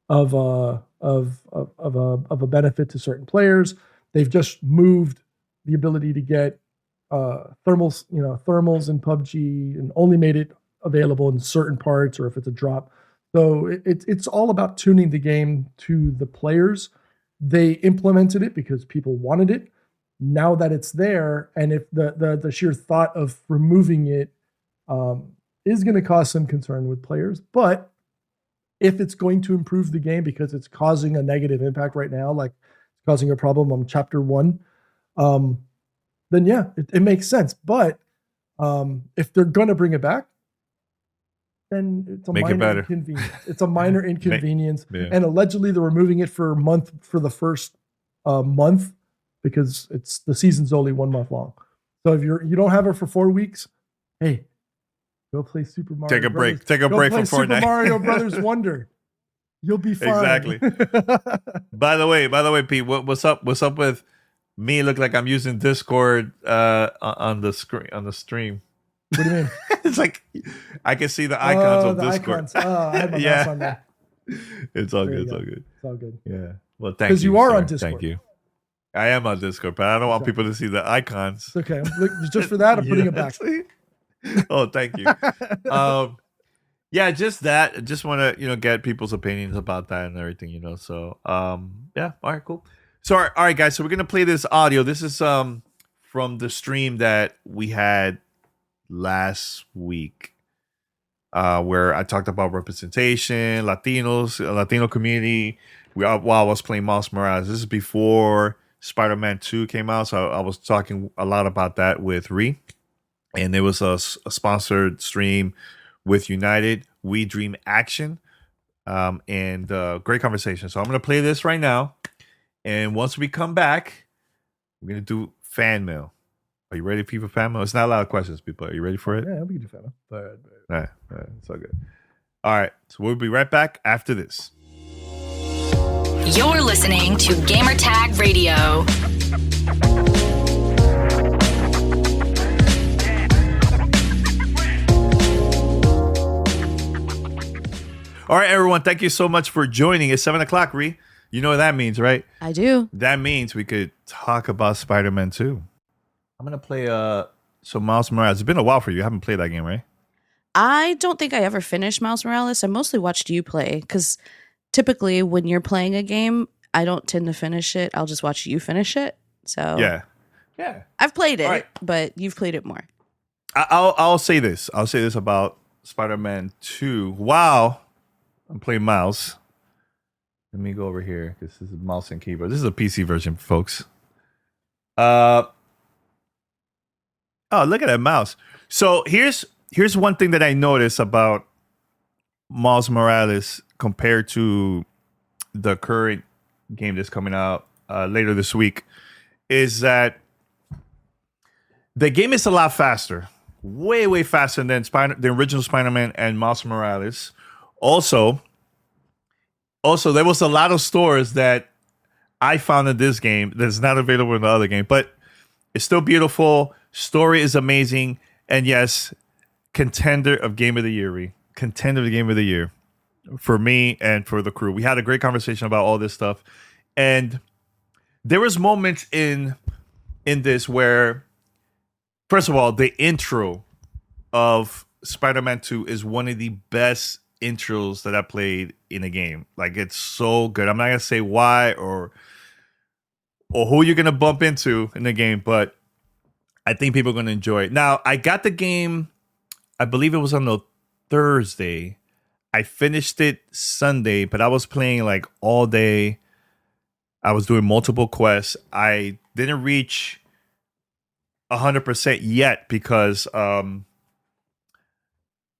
Speaker 3: of a benefit to certain players. They've just moved the ability to get thermals in PUBG, and only made it available in certain parts or if it's a drop. So it's all about tuning the game to the players. They implemented it because people wanted it. Now that it's there, and if the sheer thought of removing it is going to cause some concern with players, but if it's going to improve the game because it's causing a negative impact right now, like it's causing a problem on chapter 1, then yeah, it makes sense. But if they're going to bring it back, then it's a minor inconvenience. It's a minor inconvenience. And allegedly they're removing it for the first month, because the season's only 1 month long. So if you don't have it for 4 weeks, hey, go play Super Mario.
Speaker 2: Take a break. Take a break from Fortnite.
Speaker 3: Super Mario Brothers Wonder. You'll be fine.
Speaker 2: Exactly. By the way, Pete, what's up with me? Look like I'm using Discord on the stream.
Speaker 3: What do you mean?
Speaker 2: It's like I can see the icons of Discord.
Speaker 3: I had my mouse on there.
Speaker 2: It's all good.
Speaker 3: It's all good.
Speaker 2: Yeah. Well, thank you.
Speaker 3: Because you are on Discord.
Speaker 2: Thank you. I am on Discord, but I don't want people to see the icons.
Speaker 3: It's okay. Look, just for that, I'm putting it back.
Speaker 2: Oh, thank you. Yeah, just that. Just want to, get people's opinions about that and everything, So, yeah. All right, cool. So, all right, guys. So we're gonna play this audio. This is from the stream that we had last week, where I talked about representation, Latino community. While I was playing Miles Morales. This is before Spider-Man 2 came out, so I was talking a lot about that with Ree. And there was a sponsored stream with United We Dream Action, and great conversation. So I'm going to play this right now, and once we come back, we're going to do fan mail. Are you ready for fan mail? It's not a lot of questions, people. Are you ready for it?
Speaker 3: Yeah, we can do fan mail.
Speaker 2: All right. It's all good. All right, so we'll be right back after this.
Speaker 1: You're listening to Gamertag Radio.
Speaker 2: All right, everyone. Thank you so much for joining. It's 7:00, Ree. You know what that means, right?
Speaker 4: I do.
Speaker 2: That means we could talk about Spider-Man 2. I'm going to play some Miles Morales. It's been a while for you. You haven't played that game, right?
Speaker 4: I don't think I ever finished Miles Morales. I mostly watched you play, because typically when you're playing a game, I don't tend to finish it. I'll just watch you finish it. So
Speaker 2: yeah.
Speaker 4: I've played it,
Speaker 2: right,
Speaker 4: but you've played it more.
Speaker 2: I'll say this. I'll say this about Spider-Man 2. Wow. I'm playing Miles. Let me go over here, because this is mouse and keyboard. This is a PC version, folks. Oh, look at that mouse. So here's one thing that I noticed about Miles Morales compared to the current game that's coming out later this week, is that the game is a lot faster. Way faster than the original Spider-Man and Miles Morales. Also, there was a lot of stores that I found in this game that's not available in the other game, but it's still beautiful. Story is amazing, and yes, contender of Game of the Year, Ree. Contender of the Game of the Year for me and for the crew. We had a great conversation about all this stuff, and there was moments in this where, first of all, the intro of Spider-Man 2 is one of the best intros that I played in a game. Like, it's so good. I'm not gonna say why or who you're gonna bump into in the game, but I think people are gonna enjoy it. Now, I got the game, I believe it was on the Thursday. I finished it Sunday, but I was playing like all day. I was doing multiple quests. I didn't reach 100% yet because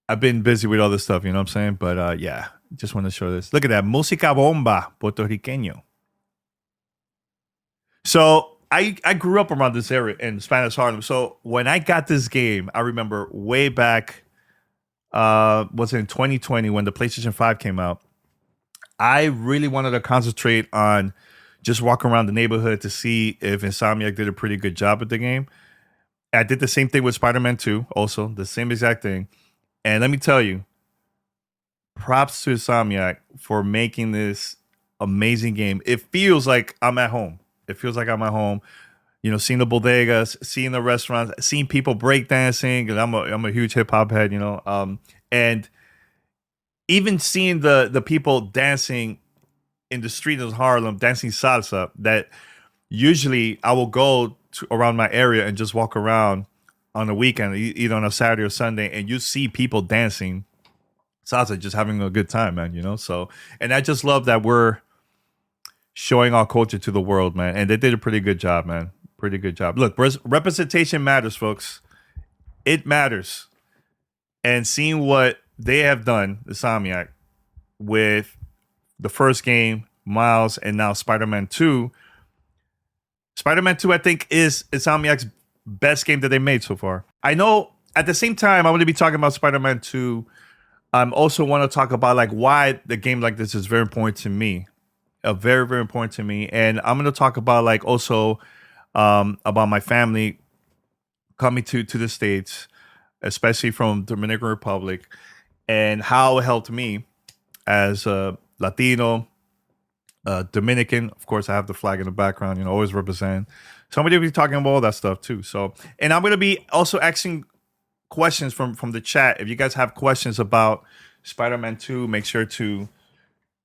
Speaker 2: I've been busy with all this stuff, you know what I'm saying? But yeah, just want to show this. Look at that. Música bomba, puertorriqueño. So I grew up around this area in Spanish Harlem. So when I got this game, I remember way back, was in 2020 when the PlayStation 5 came out. I really wanted to concentrate on just walking around the neighborhood to see if Insomniac did a pretty good job with the game. I did the same thing with Spider-Man 2, also the same exact thing. And let me tell you, props to Insomniac for making this amazing game. It feels like I'm at home. You know, seeing the bodegas, seeing the restaurants, seeing people breakdancing. And I'm a huge hip hop head, you know. And even seeing the people dancing in the street of Harlem, dancing salsa, that usually I will go to around my area and just walk around on the weekend, either on a Saturday or Sunday, and you see people dancing salsa, just having a good time, man, you know? So, and I just love that we're showing our culture to the world, man. And they did a pretty good job, man. Pretty good job. Look, representation matters, folks. It matters. And seeing what they have done, Insomniac, with the first game, Miles, and now Spider-Man 2. Spider-Man 2, I think, is Insomniac's best game that they made so far. I know at the same time, I'm going to be talking about Spider-Man 2. I also want to talk about like why the game like this is very important to me. Very, very important to me. And I'm going to talk about like also about my family coming to the States, especially from Dominican Republic, and how it helped me as a Latino, Dominican. Of course, I have the flag in the background, you know, always represent. So I'm going to be talking about all that stuff too. So, and I'm going to be also asking questions from the chat. If you guys have questions about Spider-Man 2, make sure to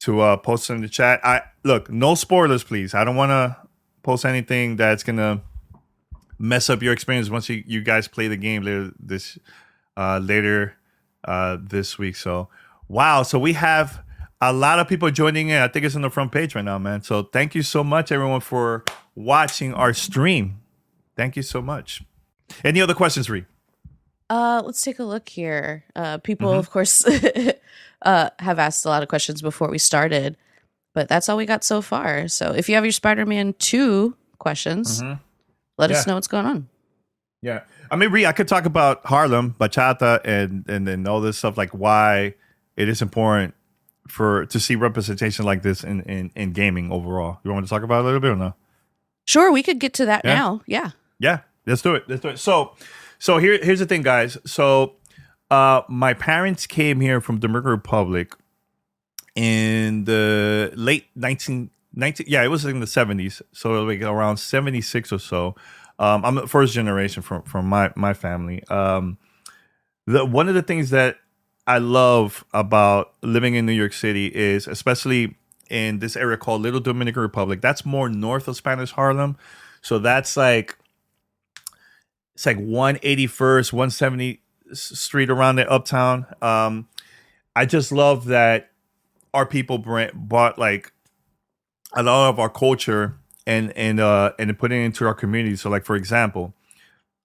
Speaker 2: post them in the chat. Look, no spoilers, please. I don't want to post anything that's going to mess up your experience once you guys play the game later this week. So, wow. So we have a lot of people joining in. I think it's on the front page right now, man. So thank you so much, everyone, for watching our stream. Thank you so much. Any other questions, Ree?
Speaker 4: Let's take a look here. People, of course, have asked a lot of questions before we started, but that's all we got so far. So if you have your Spider-Man 2 questions, let us know what's going on.
Speaker 2: Yeah. I mean, Ree, I could talk about Harlem, bachata, and all this stuff, like why it is important to see representation like this in gaming overall. You want me to talk about it a little bit or no?
Speaker 4: Sure, we could get to that now. Yeah.
Speaker 2: Yeah, let's do it. So here's the thing, guys. So my parents came here from Dominican Republic in the late 19 it was in the 70s. So like around 76 or so. I'm the first generation from my family. One of the things that I love about living in New York City is, especially in this area called Little Dominican Republic, that's more north of Spanish Harlem. So that's like, it's like 181st, 170th Street around the uptown. I just love that our people brought like a lot of our culture and put it into our community. So like, for example,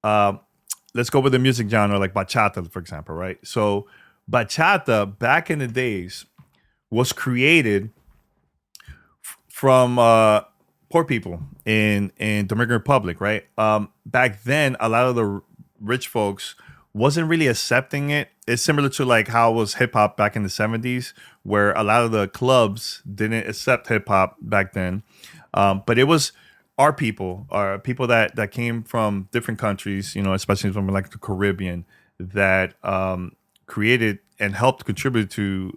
Speaker 2: let's go with the music genre, like bachata, for example, right? So bachata back in the days was created from poor people in Dominican Republic, right? Back then, a lot of the rich folks wasn't really accepting it. It's similar to like how it was hip hop back in the 70s, where a lot of the clubs didn't accept hip hop back then. But it was our people that came from different countries, you know, especially from like the Caribbean, that created and helped contribute to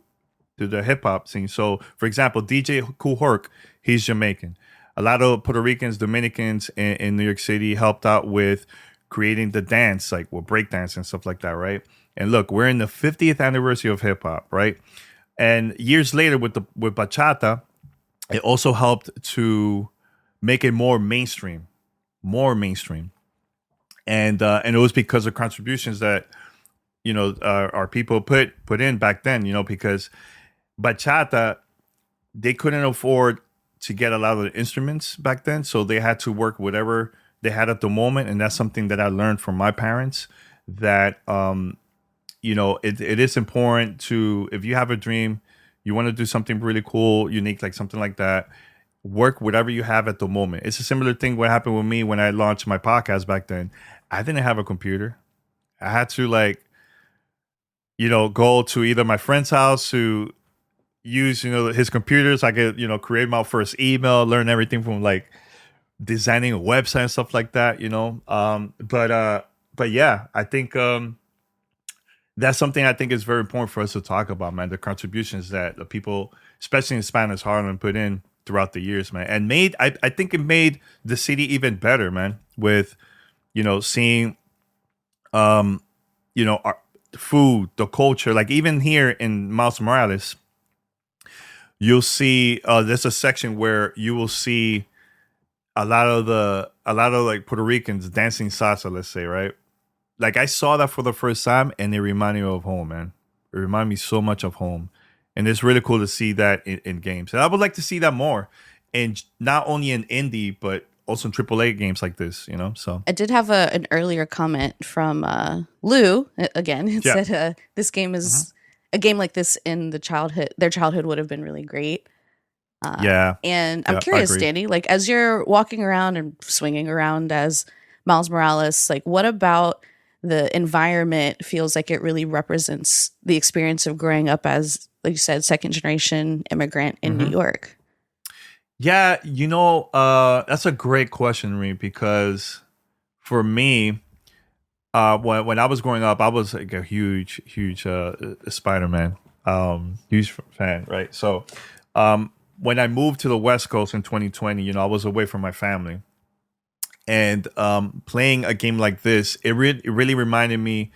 Speaker 2: the hip hop scene. So, for example, DJ Kool Herc, he's Jamaican. A lot of Puerto Ricans, Dominicans in New York City helped out with creating the dance, like with breakdance and stuff like that, right? And look, we're in the 50th anniversary of hip hop, right? And years later with bachata, it also helped to make it more mainstream. And it was because of contributions that, you know, our people put in back then, you know, because bachata, they couldn't afford to get a lot of the instruments back then, so they had to work whatever they had at the moment. And that's something that I learned from my parents, that you know, it is important to, if you have a dream, you want to do something really cool, unique, like something like that, work whatever you have at the moment. It's a similar thing what happened with me when I launched my podcast back then. I didn't have a computer. I had to, like, you know, go to either my friend's house to use, you know, his computers. I could, you know, create my first email, learn everything from like designing a website and stuff like that, you know. But but yeah, I think that's something I think is very important for us to talk about, man. The contributions that the people, especially in Spanish Harlem, put in throughout the years, man, and I think it made the city even better, man. With seeing our food, the culture, like even here in Miles Morales, you'll see there's a section where you will see a lot of like Puerto Ricans dancing salsa, let's say, right? Like I saw that for the first time and it reminded me of home, man. It reminded me so much of home. And it's really cool to see that in games. And I would like to see that more. And not only in indie, but also in AAA games like this, So
Speaker 4: I did have an earlier comment from Lou. Again, it said this game is a game like this in their childhood would have been really great. And I'm curious, Danny, like as you're walking around and swinging around as Miles Morales, like what about the environment feels like it really represents the experience of growing up as, like you said, second generation immigrant in New York?
Speaker 2: Yeah, that's a great question, Reed, because for me, when I was growing up, I was like a huge Spider-Man, huge fan, right? So when I moved to the West Coast in 2020, I was away from my family. And playing a game like this, it really reminded me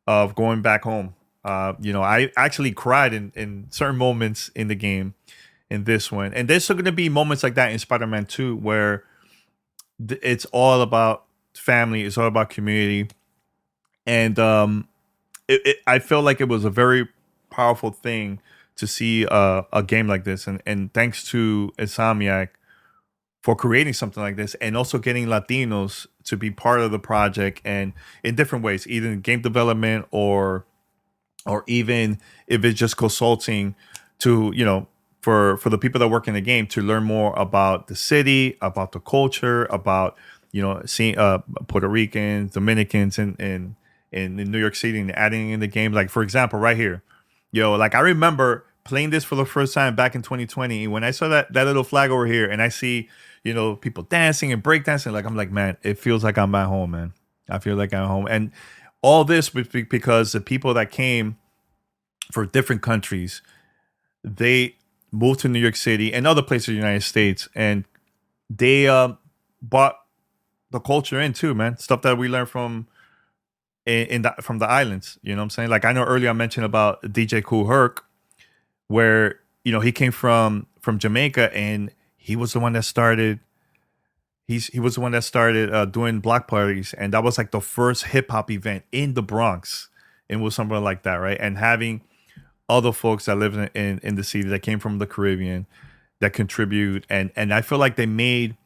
Speaker 2: of going back home. I actually cried in certain moments in the game, in this one. And there's going to be moments like that in Spider-Man 2 where it's all about family, it's all about community. And I felt like it was a very powerful thing to see a game like this. And thanks to Insomniac for creating something like this and also getting Latinos to be part of the project and in different ways, either in game development or even if it's just consulting to, for the people that work in the game to learn more about the city, about the culture, about, seeing Puerto Ricans, Dominicans in New York City and adding in the game. Like, for example, right here, like I remember playing this for the first time back in 2020. When I saw that little flag over here and I see, people dancing and breakdancing, like I'm like, man, it feels like I'm at home, man. I feel like I'm home. And all this was because the people that came for different countries, they moved to New York City and other places in the United States, and they brought the culture in too, man. Stuff that we learned from from the islands. You know what I'm saying? Like I know earlier I mentioned about DJ Kool Herc, where he came from Jamaica, and he was the one that started. He was the one that started doing block parties, and that was like the first hip hop event in the Bronx, and it was something like that, right? And having other folks that live in the city that came from the Caribbean that contribute, and I feel like they made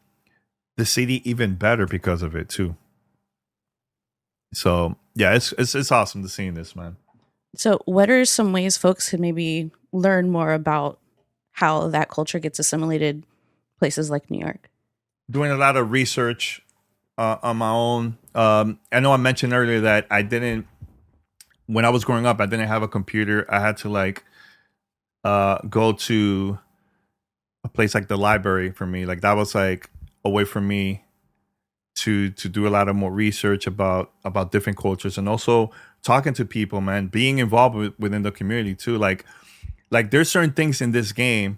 Speaker 2: the city even better because of it too. So yeah, it's awesome to see this, man.
Speaker 4: So what are some ways folks can maybe learn more about how that culture gets assimilated places like New York?
Speaker 2: Doing a lot of research on my own. I know I mentioned earlier that when I was growing up, I didn't have a computer. I had to go to a place like the library for me. Like that was like a way for me to do a lot of more research about different cultures, and also talking to people, man, being involved within the community too. Like there's certain things in this game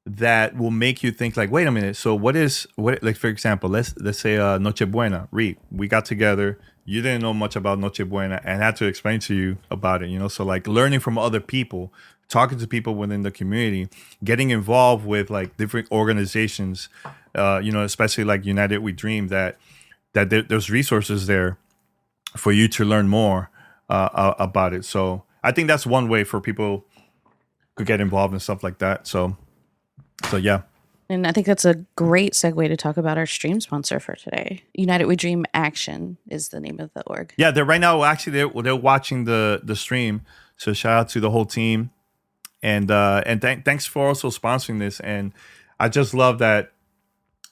Speaker 2: that will make you think like, wait a minute. So what like, for example, let's say Noche Buena, we got together. You didn't know much about Noche Buena and had to explain to you about it, So like learning from other people, talking to people within the community, getting involved with like different organizations, especially like United We Dream, that there's resources there for you to learn more about it. So I think that's one way for people to get involved in stuff like that. So yeah.
Speaker 4: And I think that's a great segue to talk about our stream sponsor for today. United We Dream Action is the name of the org.
Speaker 2: Yeah, they're right now actually they're watching the stream. So shout out to the whole team, and thanks for also sponsoring this. And I just love that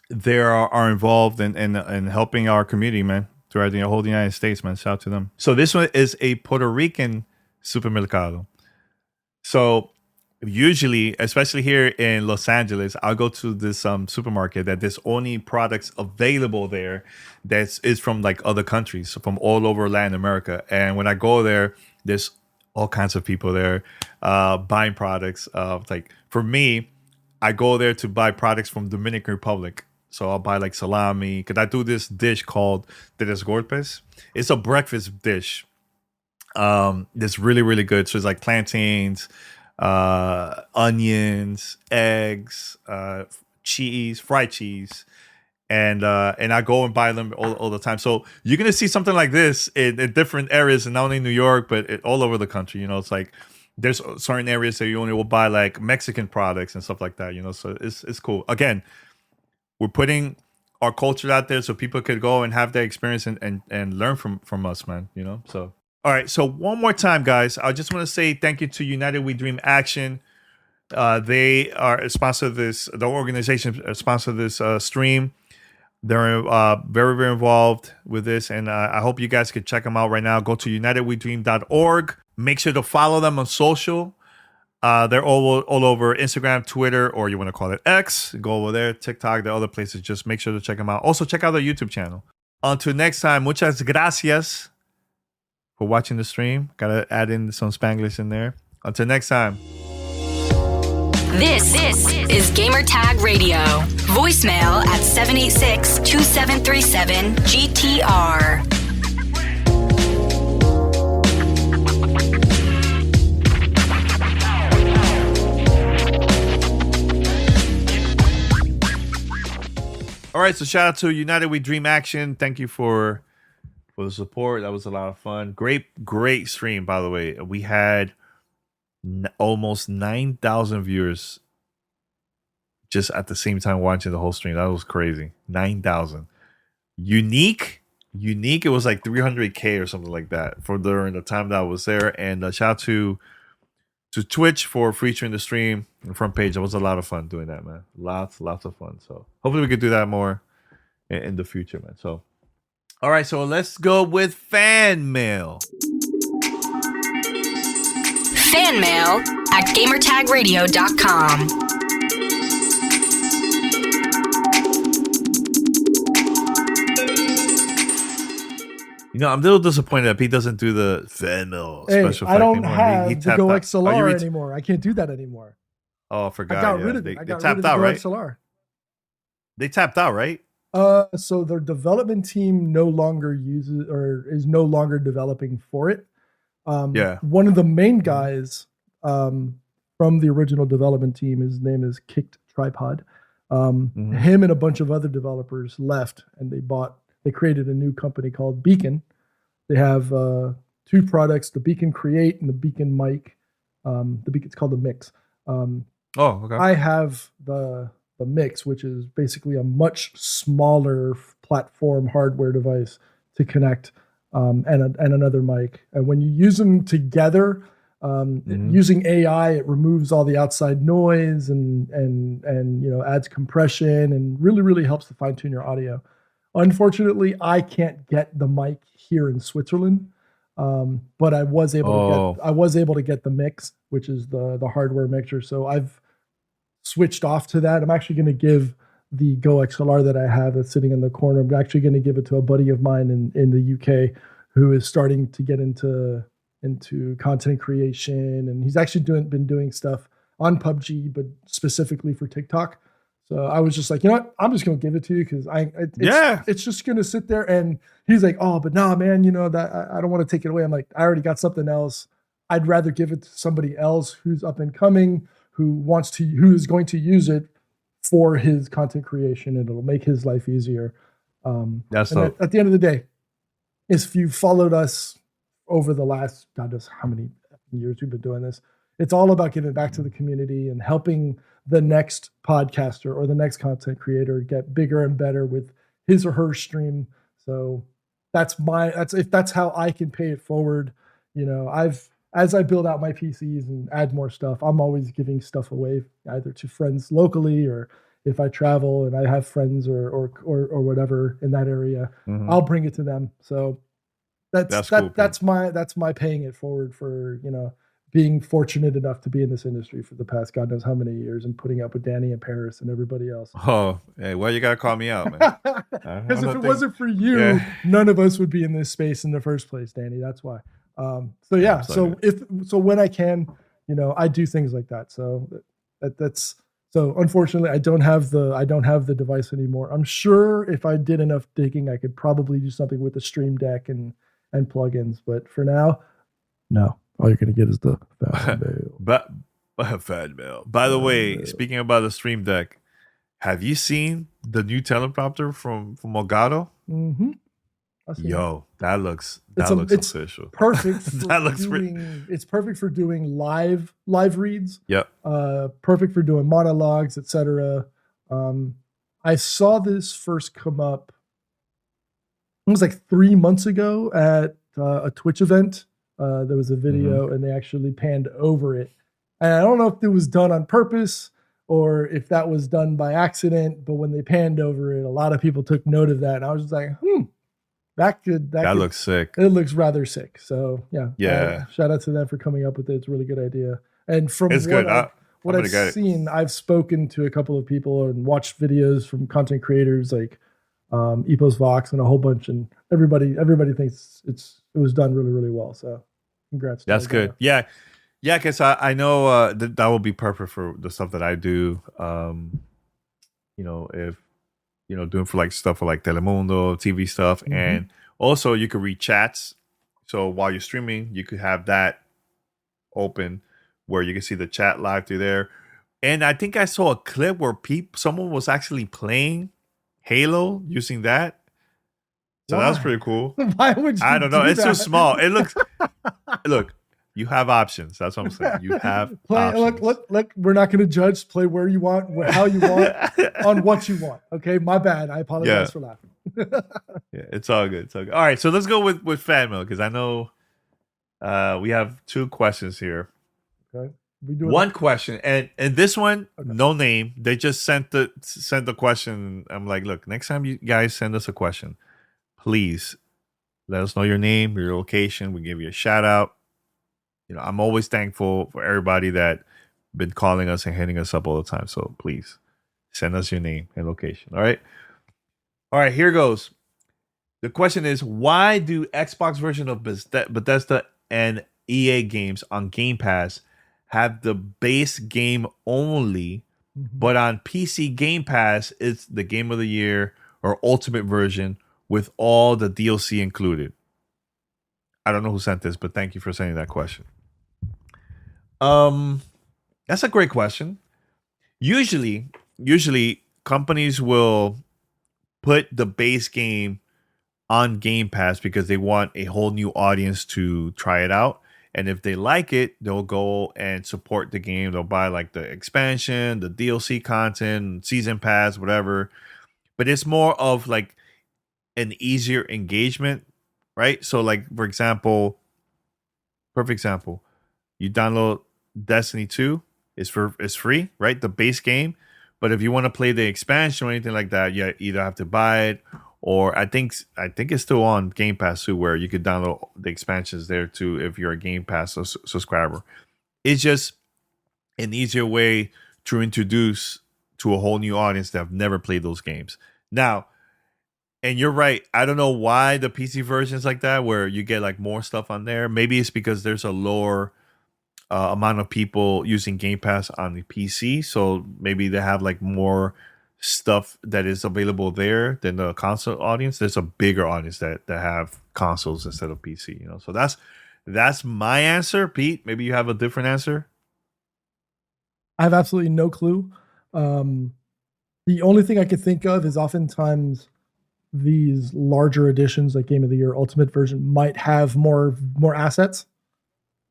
Speaker 2: they are involved in helping our community, man, throughout the whole United States, man. Shout out to them. So this one is a Puerto Rican supermercado. So usually, especially here in Los Angeles, I'll go to this supermarket that there's only products available there that is from like other countries, so from all over Latin America. And when I go there, there's all kinds of people there buying products. Like for me, I go there to buy products from Dominican Republic. So I'll buy like salami, because I do this dish called Tres Golpes. It's a breakfast dish. That's really, really good. So it's like plantains, onions, eggs, cheese, fried cheese, and I go and buy them all the time. So you're gonna see something like this in different areas, and not only New York, but all over the country. You know, it's like there's certain areas that you only will buy like Mexican products and stuff like that. You know, so it's cool. Again, we're putting our culture out there so people could go and have that experience and learn from us, man. You know, so. All right, so one more time, guys. I just want to say thank you to United We Dream Action. They are a sponsor of this. The organization sponsor this stream. They're very, very involved with this, and I hope you guys can check them out right now. Go to unitedwedream.org. Make sure to follow them on social. They're all over Instagram, Twitter, or you want to call it X. Go over there, TikTok, the other places. Just make sure to check them out. Also, check out their YouTube channel. Until next time, muchas gracias for watching the stream. Gotta add in some Spanglish in there. Until next time.
Speaker 1: This is Gamertag Radio. Voicemail at 786-2737-GTR.
Speaker 2: All right, so shout out to United We Dream Action. Thank you for the support. That was a lot of fun. Great stream, by the way. We had almost 9,000 viewers just at the same time watching the whole stream. That was crazy. 9,000. Unique, it was like 300K or something like that for during the time that I was there. And shout out to Twitch for featuring the stream on the front page. It was a lot of fun doing that, man. Lots of fun. So hopefully we could do that more in the future, man. So all right, so let's go with fan mail.
Speaker 1: Fan mail at gamertagradio.com.
Speaker 2: You know, I'm a little disappointed that Pete doesn't do the fan mail special.
Speaker 3: I don't have
Speaker 2: he
Speaker 3: the Go XLR anymore. I can't do that anymore.
Speaker 2: Oh, I forgot.
Speaker 3: I got rid of it.
Speaker 2: They tapped out, right?
Speaker 3: XLR.
Speaker 2: They tapped out, right?
Speaker 3: So their development team no longer uses or is no longer developing for it. One of the main guys from the original development team, his name is Kicked Tripod. Him and a bunch of other developers left, and they created a new company called Beacon. They have two products: the Beacon Create and the Beacon Mic. It's called the Mix.
Speaker 2: Okay.
Speaker 3: I have the Mix, which is basically a much smaller platform hardware device to connect, and another mic. And when you use them together, using AI, it removes all the outside noise and adds compression and really helps to fine tune your audio. Unfortunately, I can't get the mic here in Switzerland, but I was able to get the Mix, which is the hardware mixer. So I've switched off to that. I'm actually going to give the Go XLR that I have that's sitting in the corner. I'm actually going to give it to a buddy of mine in the UK who is starting to get into content creation, and he's actually been doing stuff on PUBG, but specifically for TikTok. So I was just like, you know what? I'm just going to give it to you because it's just going to sit there. And he's like, oh, but nah, man, that I don't want to take it away. I'm like, I already got something else. I'd rather give it to somebody else who's up and coming, who is going to use it for his content creation, and it'll make his life easier.
Speaker 2: That's dope.
Speaker 3: At the end of the day, if you followed us over the last, God knows how many years we've been doing this, it's all about giving back to the community and helping the next podcaster or the next content creator get bigger and better with his or her stream. So that's how I can pay it forward. As I build out my PCs and add more stuff, I'm always giving stuff away either to friends locally, or if I travel and I have friends or whatever in that area, I'll bring it to them. So that's cool. That's my paying it forward for, being fortunate enough to be in this industry for the past God knows how many years and putting up with Danny and Paris and everybody else.
Speaker 2: Oh, hey, well, you gotta call me out, man.
Speaker 3: Because if it wasn't for you, none of us would be in this space in the first place, Danny. That's why. So when I can, I do things like that. So that's unfortunately I don't have the device anymore. I'm sure if I did enough digging, I could probably do something with the Stream Deck and plugins. But for now, no. All you're gonna get is the fan mail.
Speaker 2: Fan mail. By the way, speaking about the Stream Deck, have you seen the new teleprompter from Elgato?
Speaker 3: Mm-hmm.
Speaker 2: Yo, that looks official.
Speaker 3: Perfect. It's perfect for doing live reads.
Speaker 2: Yep.
Speaker 3: Perfect for doing monologues, etc. I saw this first come up. It was like 3 months ago at a Twitch event. There was a video and they actually panned over it. And I don't know if it was done on purpose or if that was done by accident, but when they panned over it, a lot of people took note of that. And I was just like, that looks sick. It looks rather sick. So yeah. Shout out to them for coming up with it. It's a really good idea. And from what I've seen, I've spoken to a couple of people and watched videos from content creators like Epos Vox and a whole bunch, and everybody thinks it was done really, really well. So congrats.
Speaker 2: That's good. Yeah. Because I know that will be perfect for the stuff that I do. If doing for like stuff for like Telemundo, TV stuff, and also you could read chats. So while you're streaming, you could have that open where you can see the chat live through there. And I think I saw a clip where someone was actually playing Halo using that. So that was pretty cool.
Speaker 3: Why would you?
Speaker 2: I don't know. It's too small. It looks. Look, you have options. That's what I'm saying. You have options.
Speaker 3: Look. We're not going to judge. Play where you want, how you want, on what you want. Okay, my bad. I apologize for laughing.
Speaker 2: Yeah, it's all good. All right, so let's go with fan mail because I know we have 2 questions here.
Speaker 3: Okay.
Speaker 2: One question, and this one, no name. They just sent the question. I'm like, look, next time you guys send us a question, please let us know your name, your location. We give you a shout out. I'm always thankful for everybody that been calling us and hitting us up all the time. So please send us your name and location. All right. Here goes. The question is, why do Xbox version of Bethesda and EA games on Game Pass have the base game only, but on PC Game Pass, it's the Game of the Year or Ultimate version with all the DLC included? I don't know who sent this, but thank you for sending that question. That's a great question. Usually companies will put the base game on Game Pass because they want a whole new audience to try it out. And if they like it, they'll go and support the game. They'll buy like the expansion, the DLC content, season pass, whatever. But it's more of like an easier engagement, right? So like, for example, perfect example, you download Destiny 2, it's free, right? The base game. But if you want to play the expansion or anything like that, you either have to buy it, or I think it's still on Game Pass too, where you could download the expansions there too if you're a Game Pass subscriber. It's just an easier way to introduce to a whole new audience that have never played those games. Now, and you're right, I don't know why the PC version is like that, where you get like more stuff on there. Maybe it's because there's a lower amount of people using Game Pass on the PC, so maybe they have like more stuff that is available there than the console audience. There's a bigger audience that have consoles instead of PC, So that's my answer. Pete, maybe you have a different answer.
Speaker 3: I have absolutely no clue. The only thing I could think of is oftentimes these larger editions, like Game of the Year Ultimate version, might have more assets,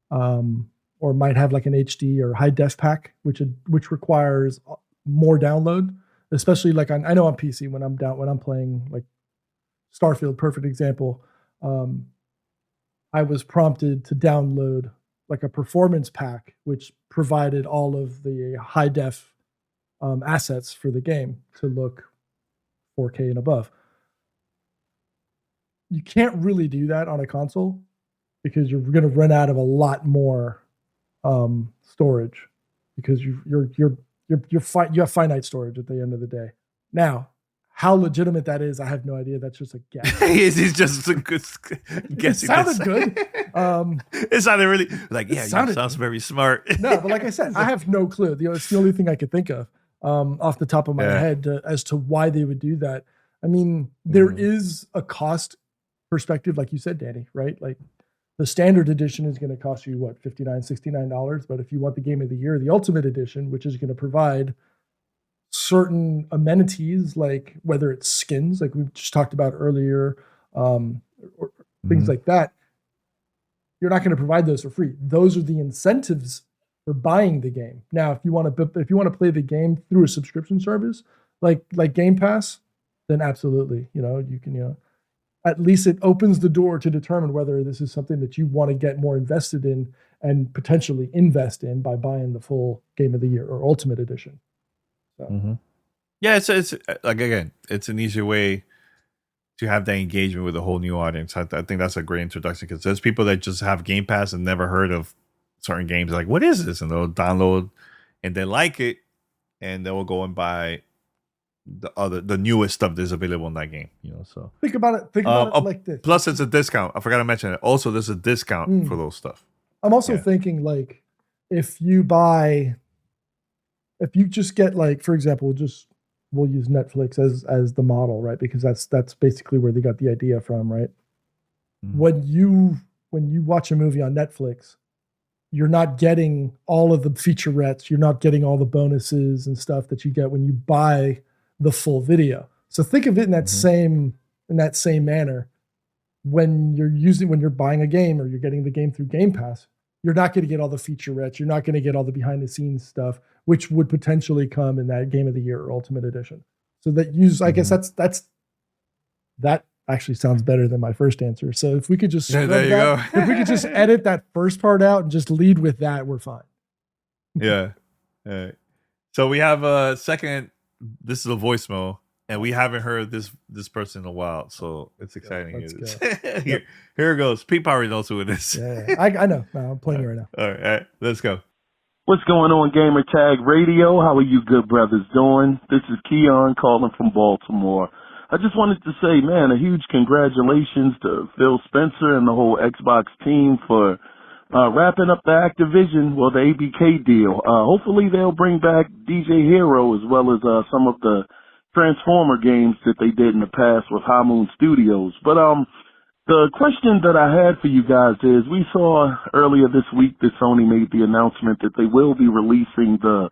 Speaker 3: or might have like an HD or high def pack, which requires more download. Especially like I know on PC when I'm playing like Starfield, perfect example. I was prompted to download like a performance pack, which provided all of the high def assets for the game to look 4K and above. You can't really do that on a console because you're going to run out of a lot more storage, because you have finite storage at the end of the day. Now, how legitimate that is, I have no idea. That's just a guess.
Speaker 2: He's just a good guessing.
Speaker 3: It sounded good.
Speaker 2: It sounded really like, yeah, sounds very smart.
Speaker 3: No, but like I said, I have no clue. It's the only thing I could think of off the top of my head as to why they would do that. I mean, there is a cost perspective, like you said, Danny, right? Like the standard edition is going to cost you what, $59, $69. But if you want the game of the year, the ultimate edition, which is going to provide certain amenities, like whether it's skins, like we just talked about earlier, or things like that, you're not going to provide those for free. Those are the incentives for buying the game. Now, if you want to play the game through a subscription service like Game Pass, then absolutely, you can, at least it opens the door to determine whether this is something that you want to get more invested in and potentially invest in by buying the full Game of the Year or Ultimate Edition. So.
Speaker 2: Yeah, it's like, again, it's an easier way to have that engagement with a whole new audience. I think that's a great introduction, because there's people that just have Game Pass and never heard of certain games. Like, what is this? And they'll download and they like it, and they will go and buy the newest stuff that's available in that game. So
Speaker 3: think about it like this.
Speaker 2: Plus, it's a discount. I forgot to mention it. Also, there's a discount for those stuff.
Speaker 3: I'm also thinking, like, if you just get, like, for example, we'll use Netflix as the model, right? Because that's basically where they got the idea from, right? When you watch a movie on Netflix, you're not getting all of the featurettes, you're not getting all the bonuses and stuff that you get when you buy the full video. So think of it in that same manner. When you're buying a game or you're getting the game through Game Pass, you're not going to get all the featurettes, you're not going to get all the behind the scenes stuff, which would potentially come in that Game of the Year or Ultimate Edition. So I guess that actually sounds better than my first answer. So if we could just if we could just edit that first part out and just lead with that, we're fine.
Speaker 2: Yeah. All right. So we have a second. This is a voicemail, and we haven't heard this person in a while, so it's exciting. Here it goes. Pete probably knows who it is.
Speaker 3: Yeah. I know. No, I'm playing it right now.
Speaker 2: All right, let's go.
Speaker 5: What's going on, Gamertag Radio? How are you good brothers doing? This is Keon calling from Baltimore. I just wanted to say, man, a huge congratulations to Phil Spencer and the whole Xbox team for wrapping up the Activision, the ABK deal. Hopefully they'll bring back DJ Hero as well as some of the Transformer games that they did in the past with High Moon Studios. But the question that I had for you guys is, we saw earlier this week that Sony made the announcement that they will be releasing the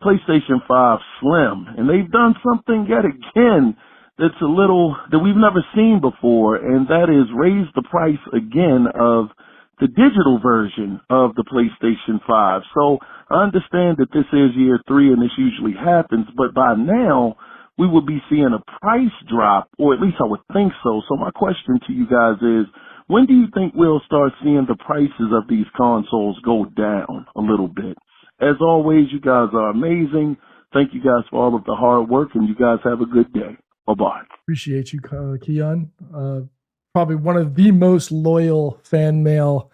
Speaker 5: PlayStation 5 Slim, and they've done something yet again that's that we've never seen before, and that is raise the price again of the digital version of the PlayStation 5. So I understand that this is year 3 and this usually happens, but by now we would be seeing a price drop, or at least I would think so. So my question to you guys is, when do you think we'll start seeing the prices of these consoles go down a little bit? As always, you guys are amazing. Thank you guys for all of the hard work, and you guys have a good day. Bye-bye.
Speaker 3: Appreciate you, Keon. Probably one of the most loyal fan mail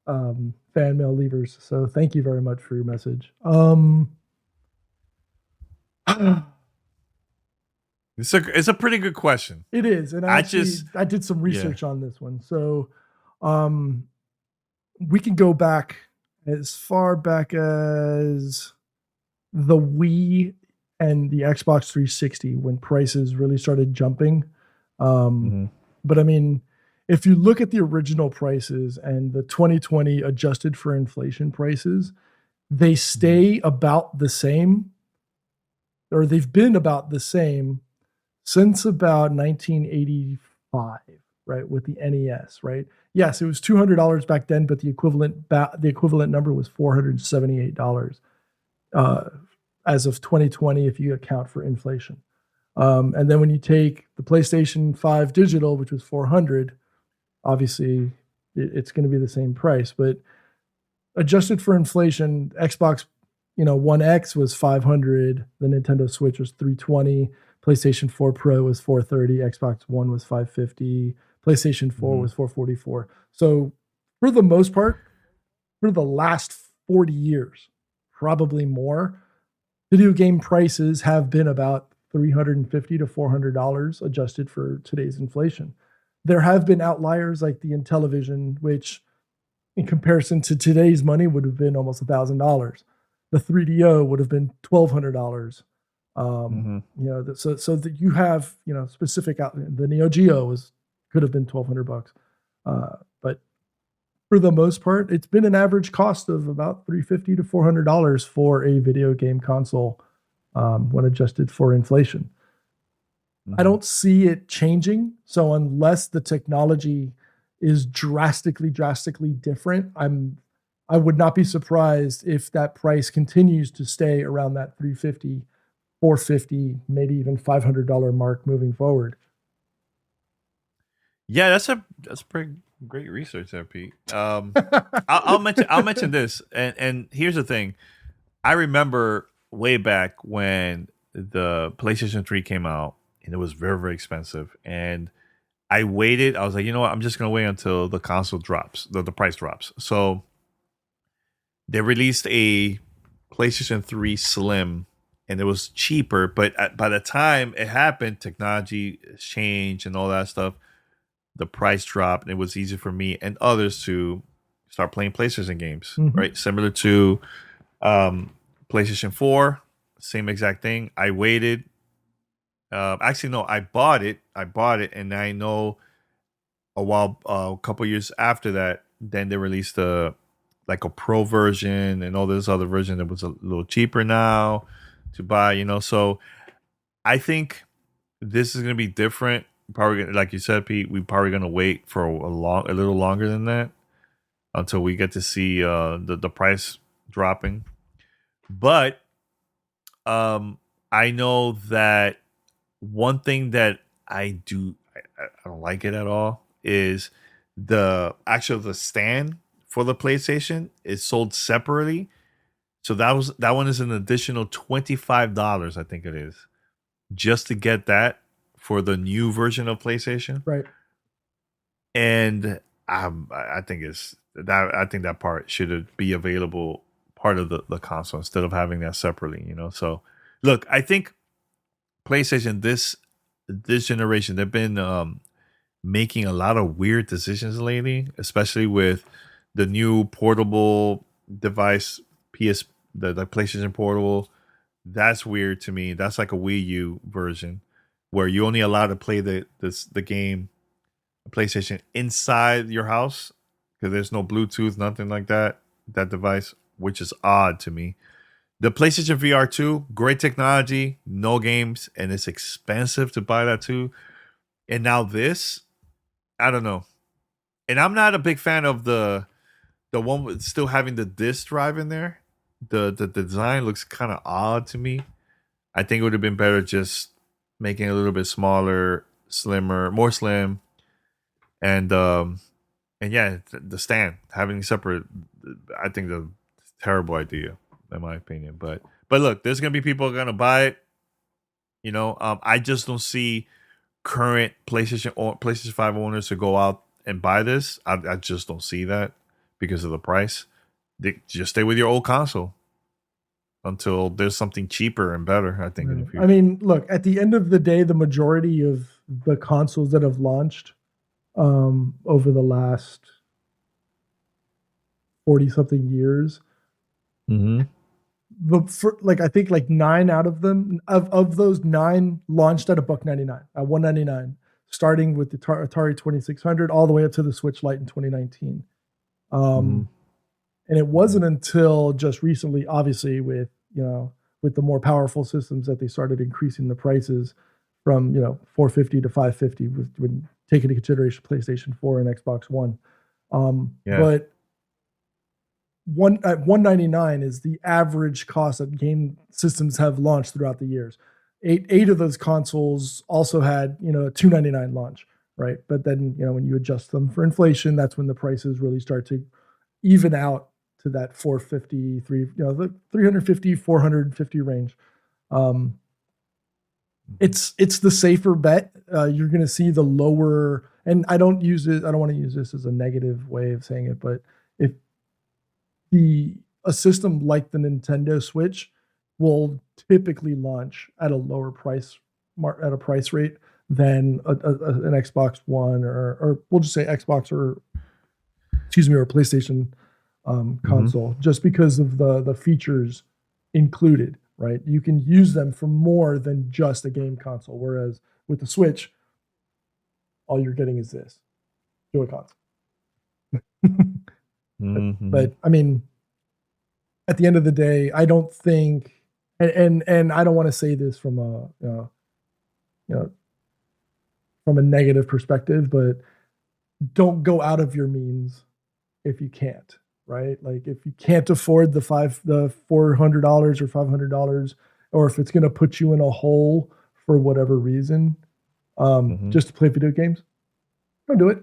Speaker 3: leavers. So thank you very much for your message.
Speaker 2: It's a pretty good question.
Speaker 3: It is, and I did some research on this one. So, we can go back as far back as the Wii and the Xbox 360 when prices really started jumping. But I mean, if you look at the original prices and the 2020 adjusted for inflation prices, they stay about the same, or they've been about the same since about 1985, right? With the NES, right? Yes, it was $200 back then, but the equivalent number was $478 as of 2020 if you account for inflation. And then when you take the PlayStation 5 digital, which was $400, obviously it's going to be the same price. But adjusted for inflation, Xbox, One X was $500. The Nintendo Switch was $320. PlayStation 4 Pro was $430. Xbox One was $550. PlayStation 4 was $444. So for the most part, for the last 40 years, probably more, video game prices have been about $350 to $400 adjusted for today's inflation. There have been outliers like the Intellivision, which in comparison to today's money would have been almost $1,000. The 3DO would have been $1,200. So that you have, specific out. The Neo Geo could have been $1,200. But for the most part, it's been an average cost of about $350 to $400 for a video game console when adjusted for inflation. I don't see it changing. So unless the technology is drastically different, I would not be surprised if that price continues to stay around that $350, $450, maybe even $500 mark moving forward.
Speaker 2: Yeah, that's pretty great research there, Pete. I'll mention this, and here's the thing. I remember way back when the PlayStation 3 came out, and it was very, very expensive. And I waited. I was like, you know what? I'm just gonna wait until the console drops, the price drops. So they released a PlayStation 3 Slim, and it was cheaper. But by the time it happened, technology changed and all that stuff. The price dropped, and it was easy for me and others to start playing PlayStation games, right? Similar to PlayStation 4, same exact thing. I waited. Actually, no, I bought it, and I know a couple years after that, then they released a pro version and all this other version that was a little cheaper now to buy, So I think this is going to be different. Probably, like you said, Pete, we're probably going to wait for a little longer than that until we get to see the price dropping. But I know that one thing that I don't like it at all is the stand for the PlayStation is sold separately. So that one is an additional $25, I think it is, just to get that for the new version of PlayStation.
Speaker 3: Right.
Speaker 2: And I think that part should be available part of the console instead of having that separately, So look, I think PlayStation this generation, they've been making a lot of weird decisions lately, especially with the new portable device, the PlayStation Portable. That's weird to me. That's like a Wii U version where you're only allowed to play the game PlayStation inside your house because there's no Bluetooth, nothing like that device, which is odd to me. The PlayStation VR 2, great technology, no games, and it's expensive to buy that too. And now this, I don't know. And I'm not a big fan of the one with still having the disc drive in there. The design looks kind of odd to me. I think it would have been better just making it a little bit smaller, slimmer, more slim. And yeah, the stand, having separate, I think the terrible idea, in my opinion. But look, there's gonna be people gonna buy it. I just don't see current PlayStation 5 owners to go out and buy this. I just don't see that because of the price. Just stay with your old console until there's something cheaper and better, I think, in the future.
Speaker 3: I mean, look, at the end of the day, the majority of the consoles that have launched over the last 40-something years, I think like 9 out of them, of those 9 launched at $199, at $199, starting with the Atari 2600 all the way up to the Switch Lite in 2019. And it wasn't until just recently, obviously, with the more powerful systems that they started increasing the prices from $450 to $550 when taking into consideration PlayStation 4 and Xbox One. But at $199 is the average cost that game systems have launched throughout the years. Eight of those consoles also had a $299 launch, right? But then when you adjust them for inflation, that's when the prices really start to even out to that $450, the $350, $450 range. It's the safer bet. You're going to see the lower, and I don't want to use this as a negative way of saying it, but if the a system like the Nintendo Switch will typically launch at a lower price rate than an Xbox One or we'll just say Xbox or a PlayStation console, just because of the features included, right? You can use them for more than just a game console. Whereas with the Switch, all you're getting is this Joy-Cons. But I mean, at the end of the day, I don't think, and I don't want to say this from from a negative perspective, but don't go out of your means if you can't, right? Like if you can't afford the $400 or $500, or if it's going to put you in a hole for whatever reason, just to play video games, don't do it.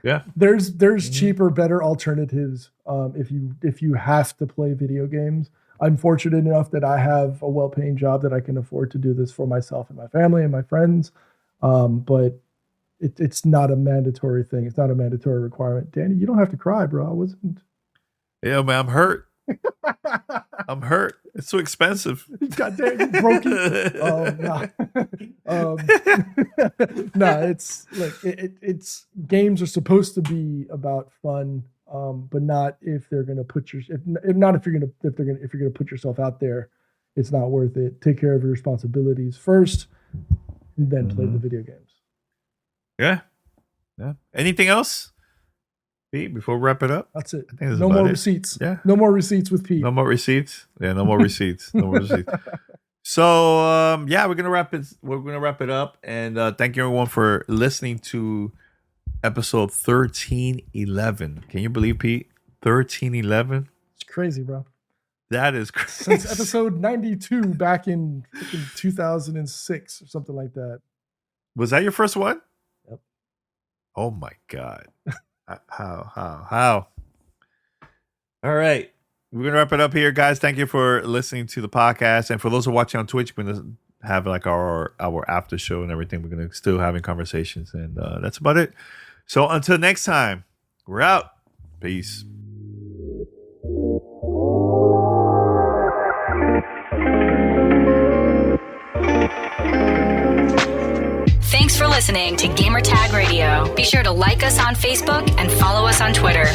Speaker 2: Yeah,
Speaker 3: there's cheaper, better alternatives. If you have to play video games, I'm fortunate enough that I have a well-paying job that I can afford to do this for myself and my family and my friends. But it's not a mandatory thing. It's not a mandatory requirement. Danny, you don't have to cry, bro. I wasn't.
Speaker 2: Yeah, man, I'm hurt. I'm hurt. It's so expensive.
Speaker 3: God damn, you broke it. Nah, it's like it's games are supposed to be about fun, but not if they're gonna put if you're gonna put yourself out there. It's not worth it. Take care of your responsibilities first, and then play the video games.
Speaker 2: Yeah. Anything else, Pete, before we wrap it up?
Speaker 3: That's it.
Speaker 2: No
Speaker 3: more receipts.
Speaker 2: Yeah.
Speaker 3: No more receipts with Pete.
Speaker 2: No more receipts. Yeah, no more receipts. No more receipts. So we're gonna wrap it. We're gonna wrap it up, and thank you everyone for listening to episode 1311. Can you believe, Pete? 1311.
Speaker 3: It's crazy, bro.
Speaker 2: That is crazy.
Speaker 3: Since episode 92 back in 2006 or something like that.
Speaker 2: Was that your first one?
Speaker 3: Yep.
Speaker 2: Oh my God. How? All right. We're going to wrap it up here, guys. Thank you for listening to the podcast. And for those who are watching on Twitch, we're going to have like our after show and everything. We're going to still having conversations. And that's about it. So until next time, we're out. Peace.
Speaker 1: Thanks for listening to Gamertag Radio. Be sure to like us on Facebook and follow us on Twitter.